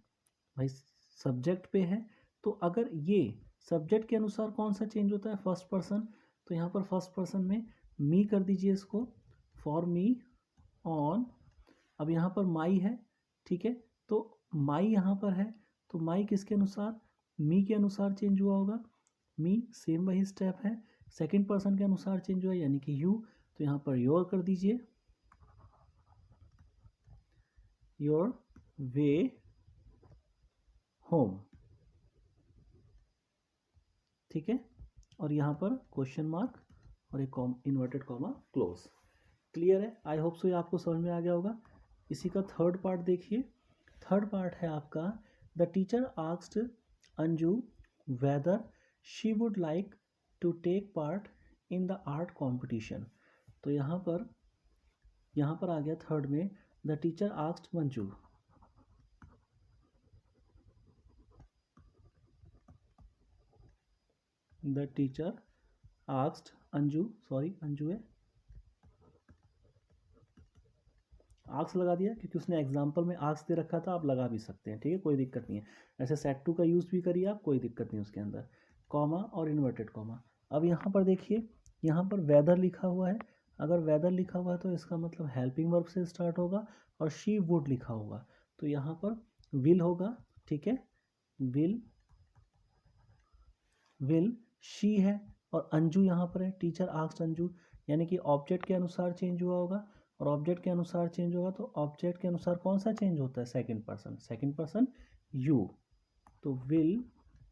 भाई, सब्जेक्ट पे है, तो अगर ये सब्जेक्ट के अनुसार कौन सा चेंज होता है, फर्स्ट पर्सन, तो यहाँ पर फर्स्ट पर्सन में मी कर दीजिए इसको, फॉर मी ऑन। अब यहाँ पर माई है, ठीक है, तो माई यहाँ पर है तो माई किसके अनुसार, मी के अनुसार चेंज हुआ होगा। मी सेम वही स्टेप है, सेकंड पर्सन के अनुसार चेंज हुआ यानी कि यू, तो यहाँ पर योर कर दीजिए, योर वे होम, ठीक है। और यहाँ पर क्वेश्चन मार्क और एक इन्वर्टेड कॉमा क्लोज। क्लियर है, आई होप सो ये आपको समझ में आ गया होगा। इसी का थर्ड पार्ट देखिए, थर्ड पार्ट है आपका, the teacher asked Anju whether she would like to take part in the art competition. तो यहाँ पर आ गया थर्ड में, the teacher asked Manju, the teacher asked Anju, sorry Anju है, आर्क्स लगा दिया क्योंकि उसने एग्जाम्पल में आर्क्स दे रखा था, आप लगा भी सकते हैं, ठीक है, कोई दिक्कत नहीं है। ऐसे सेट टू का यूज़ भी करिए आप, कोई दिक्कत नहीं उसके अंदर, कॉमा और इन्वर्टेड कॉमा। अब यहाँ पर देखिए, यहाँ पर वेदर लिखा हुआ है, अगर वेदर लिखा हुआ है तो इसका मतलब हेल्पिंग वर्ब से स्टार्ट होगा, और शी वुड लिखा होगा तो यहाँ पर विल होगा, ठीक है, विल, विल शी है, और अंजू यहाँ पर है, टीचर आस्क्ड अंजू, यानी कि ऑब्जेक्ट के अनुसार चेंज हुआ होगा, और ऑब्जेक्ट के अनुसार चेंज होगा तो ऑब्जेक्ट के अनुसार कौन सा चेंज होता है, सेकंड पर्सन यू, तो विल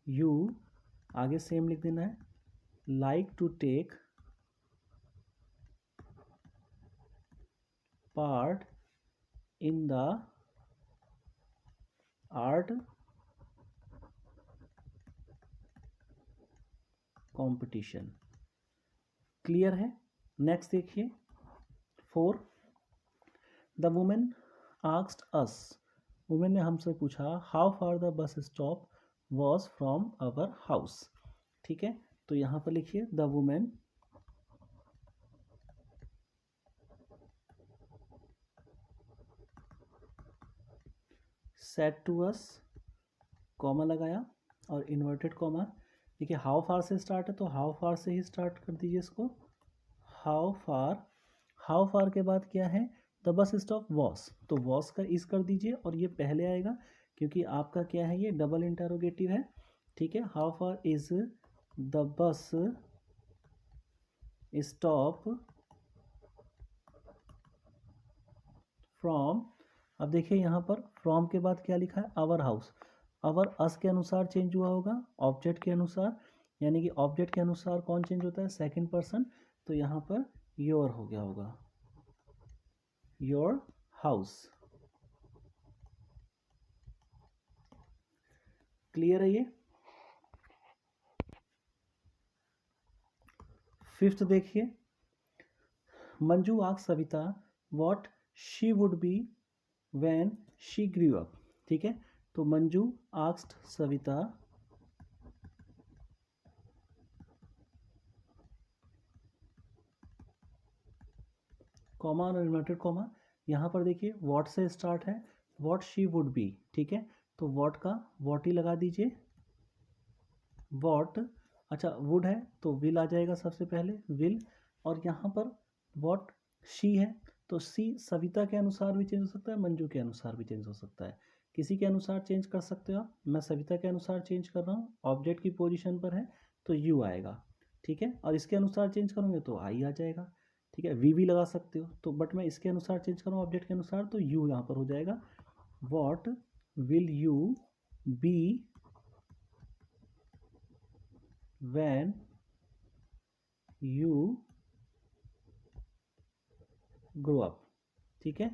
यू, आगे सेम लिख देना है, like to take part in the art competition. Clear है, नेक्स्ट देखिए 4, the women asked us, women ने हमसे पूछा how far the bus stop was from our house, ठीक है। तो यहाँ पर लिखिए the women said to us, comma लगाया और इन्वर्टेड कॉमा। देखिए हाउ फार से स्टार्ट है तो हाउ फार से ही स्टार्ट कर दीजिए इसको, हाउ फार, हाउ फार के बाद क्या है, द बस स्टॉप वॉस, तो वॉस का इस कर दीजिए और ये पहले आएगा क्योंकि आपका क्या है, ये डबल इंटरोगेटिव है, ठीक है। How far is the bus stop from, अब देखिए यहाँ पर फ्रॉम के बाद क्या लिखा है, आवर हाउस, आवर अस के अनुसार चेंज हुआ होगा ऑब्जेक्ट के अनुसार, यानी कि ऑब्जेक्ट के अनुसार कौन चेंज होता है, सेकंड पर्सन, तो यहाँ पर योर हो गया होगा, योर हाउस। क्लियर है ये। फिफ्थ देखिए, Manju asked Savita what she would be when she grew up. ठीक है, तो मंजू आस्क्ड सविता कॉमा और इन्वर्टेड कॉमा, यहाँ पर देखिए व्हाट से स्टार्ट है, व्हाट शी वुड बी। ठीक है, तो व्हाट का व्हाट ही लगा दीजिए, व्हाट। अच्छा वुड है तो विल आ जाएगा सबसे पहले, विल। और यहाँ पर व्हाट शी है तो सी सविता के अनुसार भी चेंज हो सकता है, मंजू के अनुसार भी चेंज हो सकता है, किसी के अनुसार चेंज कर सकते हो आप। मैं सविता के अनुसार चेंज कर रहा हूँ, ऑब्जेक्ट की पोजीशन पर है तो यू आएगा। ठीक है, और इसके अनुसार चेंज करूँगे तो आई आ जाएगा। ठीक है, वी भी लगा सकते हो तो, बट मैं इसके अनुसार चेंज करूँ ऑब्जेक्ट के अनुसार तो यू यहाँ पर हो जाएगा। What will you be when you grow up. ठीक है,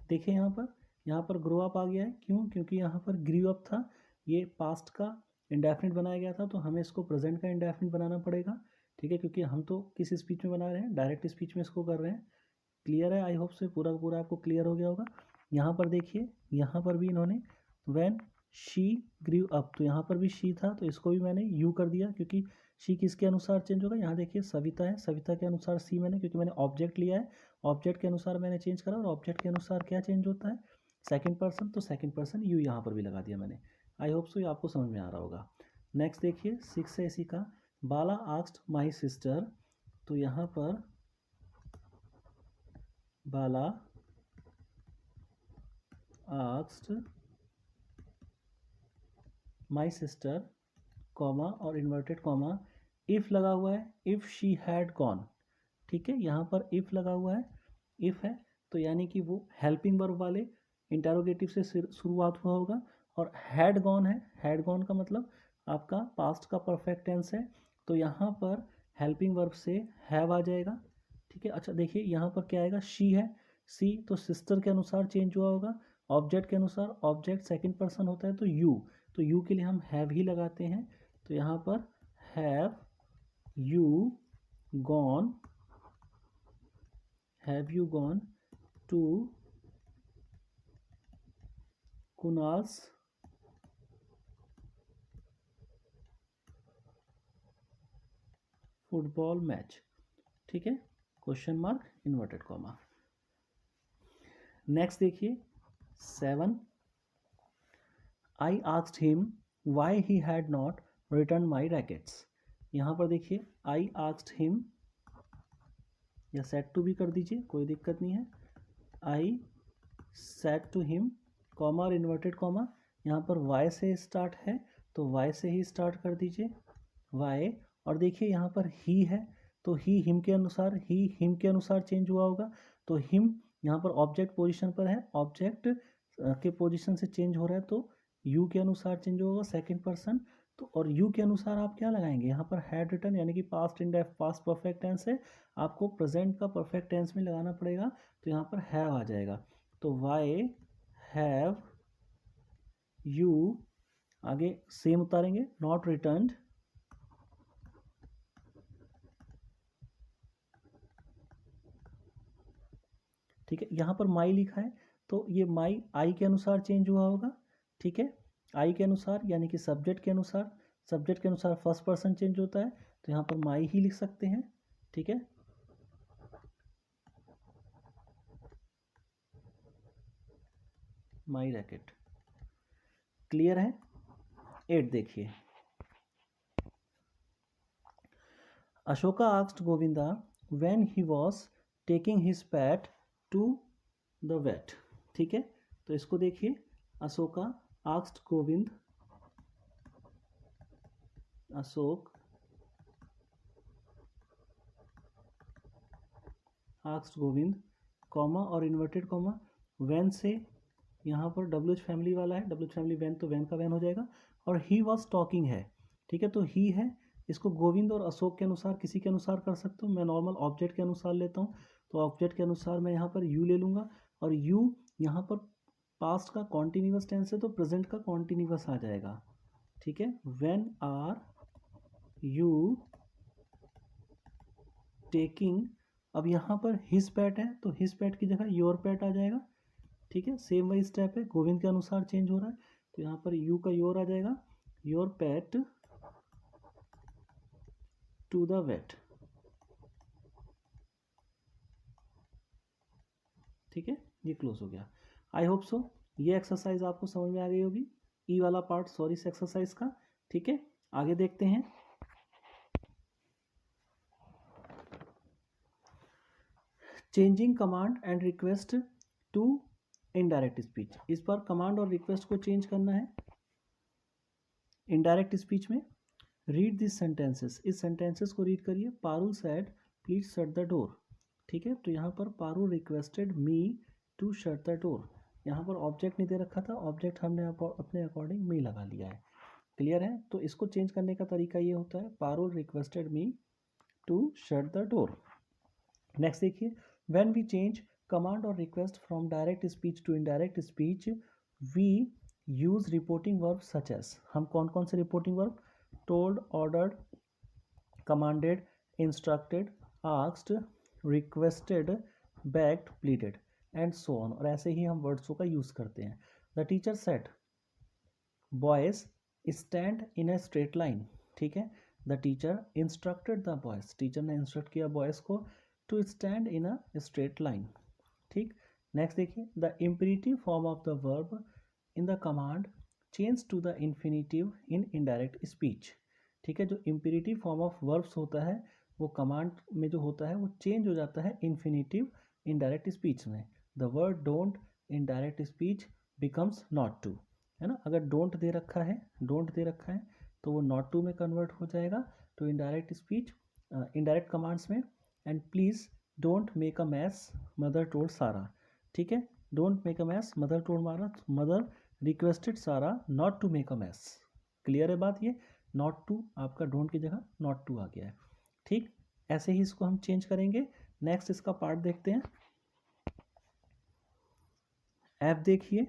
देखिए यहाँ पर ग्रो अप आ गया है, क्यों? क्योंकि यहाँ पर ग्रू अप था, ये पास्ट का इंडेफिनिट बनाया गया था तो हमें इसको प्रेजेंट का इंडेफिनिट बनाना पड़ेगा। ठीक है, क्योंकि हम तो किस स्पीच में बना रहे हैं, डायरेक्ट स्पीच में इसको कर रहे हैं। क्लियर है, आई होप से पूरा पूरा आपको क्लियर हो गया होगा। यहाँ पर देखिए, यहाँ पर भी इन्होंने व्हेन शी ग्रू अप, तो यहाँ पर भी शी था तो इसको भी मैंने यू कर दिया, क्योंकि शी किसके अनुसार चेंज होगा, यहाँ देखिए सविता है, सविता के अनुसार सी मैंने, क्योंकि मैंने ऑब्जेक्ट लिया है, ऑब्जेक्ट के अनुसार मैंने चेंज करा, और ऑब्जेक्ट के अनुसार क्या चेंज होता है, सेकंड पर्सन, तो सेकंड पर्सन यू यहाँ पर भी लगा दिया मैंने। आई होप सो ये आपको समझ में आ रहा होगा। नेक्स्ट देखिए 6 है इसी का, बाला आस्क्ड माई सिस्टर, तो यहाँ पर बाला आस्क्ड माई सिस्टर कॉमा और इन्वर्टेड कॉमा, इफ़ लगा हुआ है, इफ़ शी हैड गॉन। ठीक है, यहाँ पर इफ़ लगा हुआ है, इफ़ है तो यानी कि वो हेल्पिंग वर्ब वाले इंटरोगेटिव से शुरुआत हुआ होगा, और हैड गॉन है, हैड गॉन का मतलब आपका पास्ट का परफेक्ट टेंस है, तो यहाँ पर हेल्पिंग वर्ब से हैव आ जाएगा। ठीक है, अच्छा देखिए यहाँ पर क्या आएगा, शी है, सी तो सिस्टर के अनुसार चेंज हुआ होगा, ऑब्जेक्ट के अनुसार, ऑब्जेक्ट सेकंड पर्सन होता है तो यू के लिए हम हैव ही लगाते हैं, तो यहाँ पर have you gone, have you gone to Kunal's football match. ठीक है, question mark inverted comma. Next देखिए 7, I asked him why he had not return my rackets. यहाँ पर देखिए आई आस्क्ड हिम, या सेट टू भी कर दीजिए, कोई दिक्कत नहीं है, I said to him comma और इन्वर्टेड कॉमा, यहाँ पर वाई से स्टार्ट है तो वाई से ही स्टार्ट कर दीजिए, वाई। और देखिए यहाँ पर ही है तो ही हिम के अनुसार, ही हिम के अनुसार चेंज हुआ होगा, तो हिम यहाँ पर ऑब्जेक्ट पोजीशन पर है, ऑब्जेक्ट के पोजीशन से चेंज हो रहा है तो यू के अनुसार चेंज होगा सेकंड पर्सन, तो और यू के अनुसार आप क्या लगाएंगे, यहाँ पर हैड रिटर्न यानी कि पास्ट इंडेफ पास्ट परफेक्ट टेंस है, आपको प्रेजेंट का परफेक्ट टेंस में लगाना पड़ेगा, तो यहाँ पर हैव आ जाएगा, तो वाई हैव यू, आगे सेम उतारेंगे, नॉट रिटर्न्ड, ठीक है, यहाँ पर माई लिखा है तो ये माई आई के अनुसार चेंज हुआ होगा। ठीक है, आई के अनुसार यानी कि सब्जेक्ट के अनुसार, सब्जेक्ट के अनुसार फर्स्ट पर्सन चेंज होता है तो यहाँ पर माई ही लिख सकते हैं। ठीक है, माई रैकेट। क्लियर है। 8 देखिए, Ashoka asked Govinda when he was taking his pet to the vet. ठीक है, तो इसको देखिए, Ashoka asked Govind, Ashok asked Govind comma और इन्वर्टेड कॉमा, वैन से यहाँ पर डब्ल्यू एच फैमिली वाला है, डब्ल्यू एच फैमिली वैन तो वैन का वैन हो जाएगा, और ही वॉज टॉकिंग है। ठीक है, तो ही है, इसको गोविंद और अशोक के अनुसार किसी के अनुसार कर सकते हो, मैं नॉर्मल ऑब्जेक्ट के अनुसार लेता हूँ, तो ऑब्जेक्ट के अनुसार मैं यहाँ पर यू ले लूँगा, और यू यहाँ पर पास्ट का कॉन्टिन्यूअस टेंस है तो प्रेजेंट का कॉन्टिन्यूअस आ जाएगा, ठीक है। व्हेन आर यू टेकिंग, अब यहाँ पर हिज पेट है तो हिज पेट की जगह योर पेट आ जाएगा, ठीक है। सेम वही स्टेप है, गोविंद के अनुसार चेंज हो रहा है, तो यहाँ पर यू का योर आ जाएगा, your pet to the vet, ठीक है। ये क्लोज हो गया। आई होप सो ये एक्सरसाइज आपको समझ में आ गई होगी, ई वाला पार्ट सॉरी इस एक्सरसाइज का, ठीक है। आगे देखते हैं। Changing command and request to indirect speech, इस बार कमांड और रिक्वेस्ट को चेंज करना है इनडायरेक्ट स्पीच में। रीड दिस सेंटेंसेस, इस सेंटेंसेस को रीड करिए। Parul said please shut the door, ठीक है। तो यहाँ पर Parul requested me to shut the door, यहाँ पर ऑब्जेक्ट नहीं दे रखा था, ऑब्जेक्ट हमने अपने अकॉर्डिंग मी लगा लिया है, क्लियर है। तो इसको चेंज करने का तरीका ये होता है, Parul requested me to shut the door. Next देखिए, व्हेन वी चेंज कमांड और request from direct speech to indirect speech we use reporting verb such as, हम कौन कौन से reporting verb, told, ordered, commanded, instructed, asked, requested, begged, pleaded and so on, और ऐसे ही हम वर्ड्सों का यूज करते हैं। The teacher said boys stand in a straight line, ठीक है। The teacher instructed the boys, teacher ने इंस्ट्रक्ट किया बॉयज को to stand in a straight line, ठीक। नेक्स्ट देखिए, the imperative form of the verb in the command change to the infinitive in indirect speech, ठीक है। जो imperative form of verbs होता है वो कमांड में जो होता है वो चेंज हो जाता है इन्फिनेटिव इनडायरेक्ट स्पीच में। The word don't in direct speech becomes not to, है ना। अगर डोंट दे रखा है, डोंट दे रखा है तो वो नॉट टू में कन्वर्ट हो जाएगा तो इनडायरेक्ट स्पीच इनडायरेक्ट कमांड्स में। And please don't make a mess mother told Sara, ठीक है। Don't make a mess mother told Mara, mother requested Sara not to make a mess, clear है बात। ये नॉट टू आपका डोंट की जगह नॉट टू आ गया है, ठीक। ऐसे ही इसको हम चेंज करेंगे। नेक्स्ट इसका पार्ट देखते हैं। ऐप देखिए,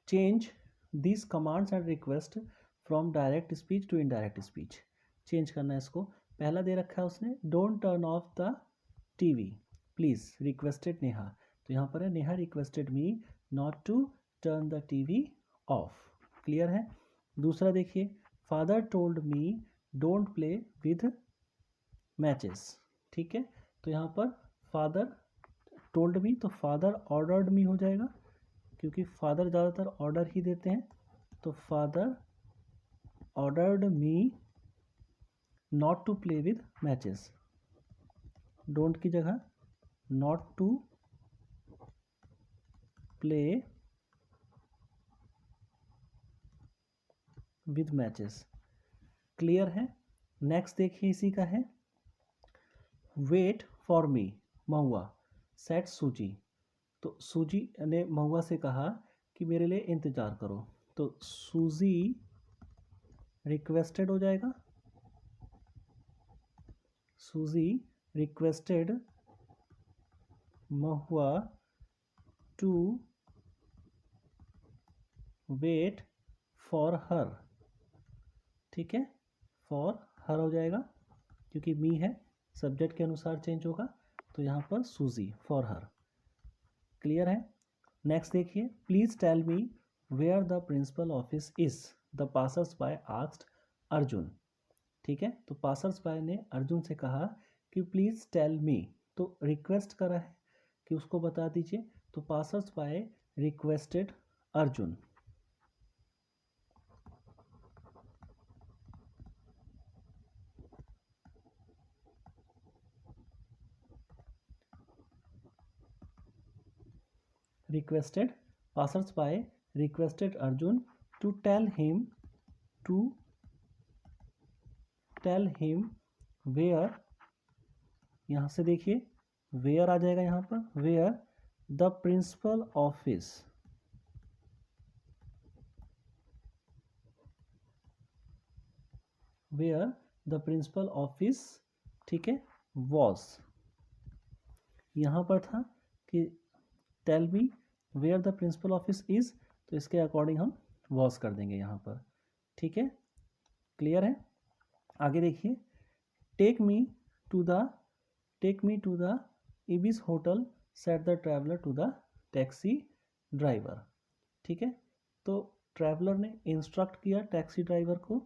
change this commands and request from direct speech to indirect speech, change करना है इसको। पहला दे रखा है उसने don't turn off the TV please requested Neha, तो यहाँ पर है Neha requested me not to turn the TV off, clear है। दूसरा देखिए, father told me don't play with matches, ठीक है। तो यहाँ पर फादर टोल्ड मी तो फादर ऑर्डर्ड मी हो जाएगा, क्योंकि फादर ज़्यादातर ऑर्डर ही देते हैं, तो father ordered me not to play with matches, don't की जगह not to play with matches, clear है। नेक्स्ट देखिए इसी का है, wait for me Mahua said Suzy, तो सूजी ने महुआ से कहा कि मेरे लिए इंतज़ार करो, तो सूजी रिक्वेस्टेड हो जाएगा, Suzy requested Mahua to wait for her, ठीक है। फॉर हर हो जाएगा क्योंकि मी है, सब्जेक्ट के अनुसार चेंज होगा, तो यहाँ पर सूजी फॉर हर, क्लियर है। नेक्स्ट देखिए, please tell me where the principal office is the passers by asked Arjun, ठीक है। तो पासर्स बाय ने अर्जुन से कहा कि प्लीज टेल मी, तो रिक्वेस्ट करा है कि उसको बता दीजिए, तो passers bye requested Arjun, requested passers-by requested Arjun to tell him where, यहाँ से देखिए where आ जाएगा, यहाँ पर where the principal office, where the principal office, ठीक है, was, यहाँ पर था कि tell me where the principal office is, तो इसके अकॉर्डिंग हम वॉज कर देंगे यहाँ पर, ठीक है, क्लियर है। आगे देखिए, take me to the Ibis hotel said the traveller to the taxi driver, ठीक है। तो ट्रैवलर ने इंस्ट्रक्ट किया टैक्सी ड्राइवर को,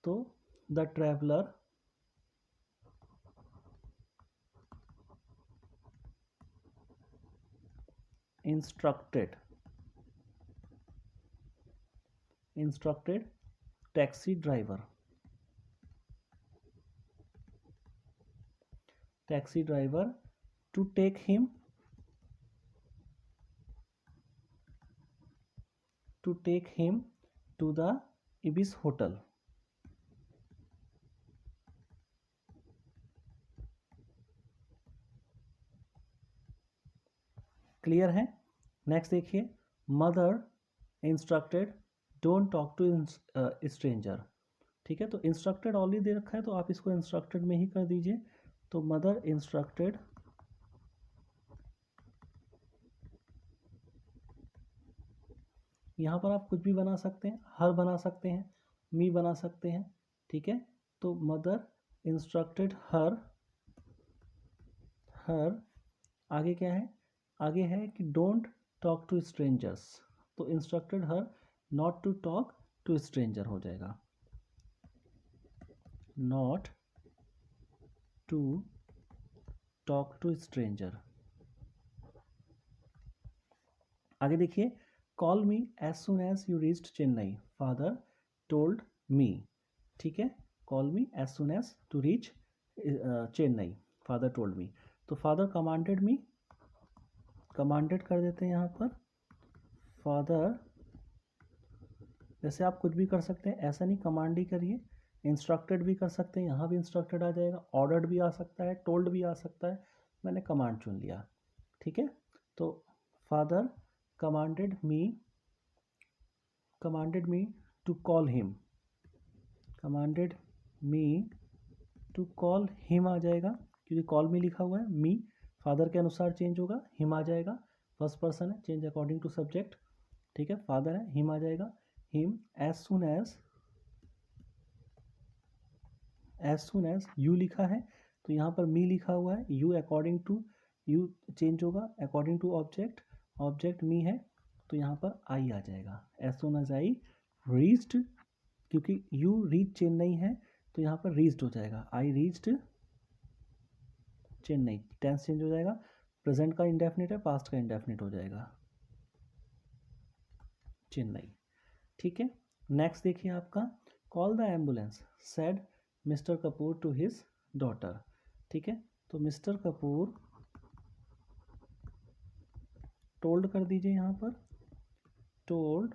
तो the traveller instructed taxi driver to take him to the Ibis hotel, clear है। नेक्स्ट देखिए, mother instructed don't talk to stranger, ठीक है। तो इंस्ट्रक्टेड ऑलरेडी दे रखा है, तो आप इसको इंस्ट्रक्टेड में ही कर दीजिए। तो मदर इंस्ट्रक्टेड यहाँ पर आप कुछ भी बना सकते हैं, हर बना सकते हैं, मी बना सकते हैं, ठीक है। तो मदर इंस्ट्रक्टेड हर आगे क्या है, आगे है कि डोंट टॉक टू स्ट्रेंजर्स, तो instructed her not to talk to stranger हो जाएगा, not to talk to stranger. आगे देखिए, call me as soon as you reached Chennai, father told me, ठीक है। Call me as soon as to reach Chennai, father told me, तो father commanded मी, commanded कर देते हैं यहाँ पर, फादर, जैसे आप कुछ भी कर सकते हैं, ऐसा नहीं कमांड ही करिए, इंस्ट्रक्टेड भी कर सकते हैं, यहाँ भी इंस्ट्रक्टेड आ जाएगा, ऑर्डर्ड भी आ सकता है, टोल्ड भी आ सकता है, मैंने कमांड चुन लिया, ठीक है। तो father commanded me to call him, commanded me to call him आ जाएगा, क्योंकि कॉल मी लिखा हुआ है, मी फादर के अनुसार चेंज होगा, हिम आ जाएगा, फर्स्ट पर्सन है, चेंज अकॉर्डिंग टू सब्जेक्ट, ठीक है। फादर है, हिम आ जाएगा, him as soon as you लिखा है, तो यहाँ पर मी लिखा हुआ है, you according to you change होगा according to object, object me है, तो यहाँ पर आई आ जाएगा, as soon as I reached, क्योंकि यू रीच चेन्नई है, तो यहाँ पर रीच्ड हो जाएगा, I reached Chennai, tense change हो जाएगा, प्रेजेंट का इंडेफिनिट है, पास्ट का इंडेफिनिट हो जाएगा, चेन्नई, ठीक है। नेक्स्ट देखिए आपका, call the ambulance said mister Kapoor to his daughter, ठीक है। तो मिस्टर कपूर टोल्ड कर दीजिए यहाँ पर, told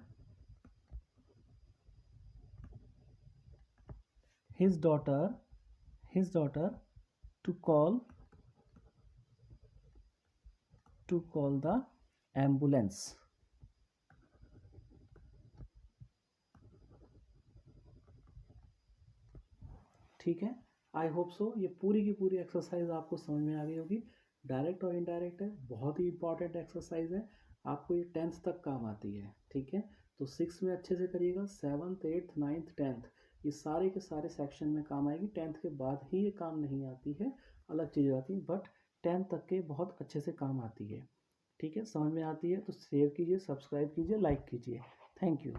his daughter to call the ambulance, ठीक है। आई होप सो ये पूरी की पूरी एक्सरसाइज आपको समझ में आ गई होगी, डायरेक्ट और इनडायरेक्ट है, बहुत ही इंपॉर्टेंट एक्सरसाइज है, आपको ये 10th तक काम आती है, ठीक है। तो 6 में अच्छे से करिएगा, 7th 8th 9th 10th ये सारे के सारे सेक्शन में काम आएगी, 10th के बाद ही ये काम नहीं आती है, अलग चीज़ें आती हैं, बट 10th तक के बहुत अच्छे से काम आती है, ठीक है। समझ में आती है तो शेयर कीजिए, सब्सक्राइब कीजिए, लाइक कीजिए, थैंक यू।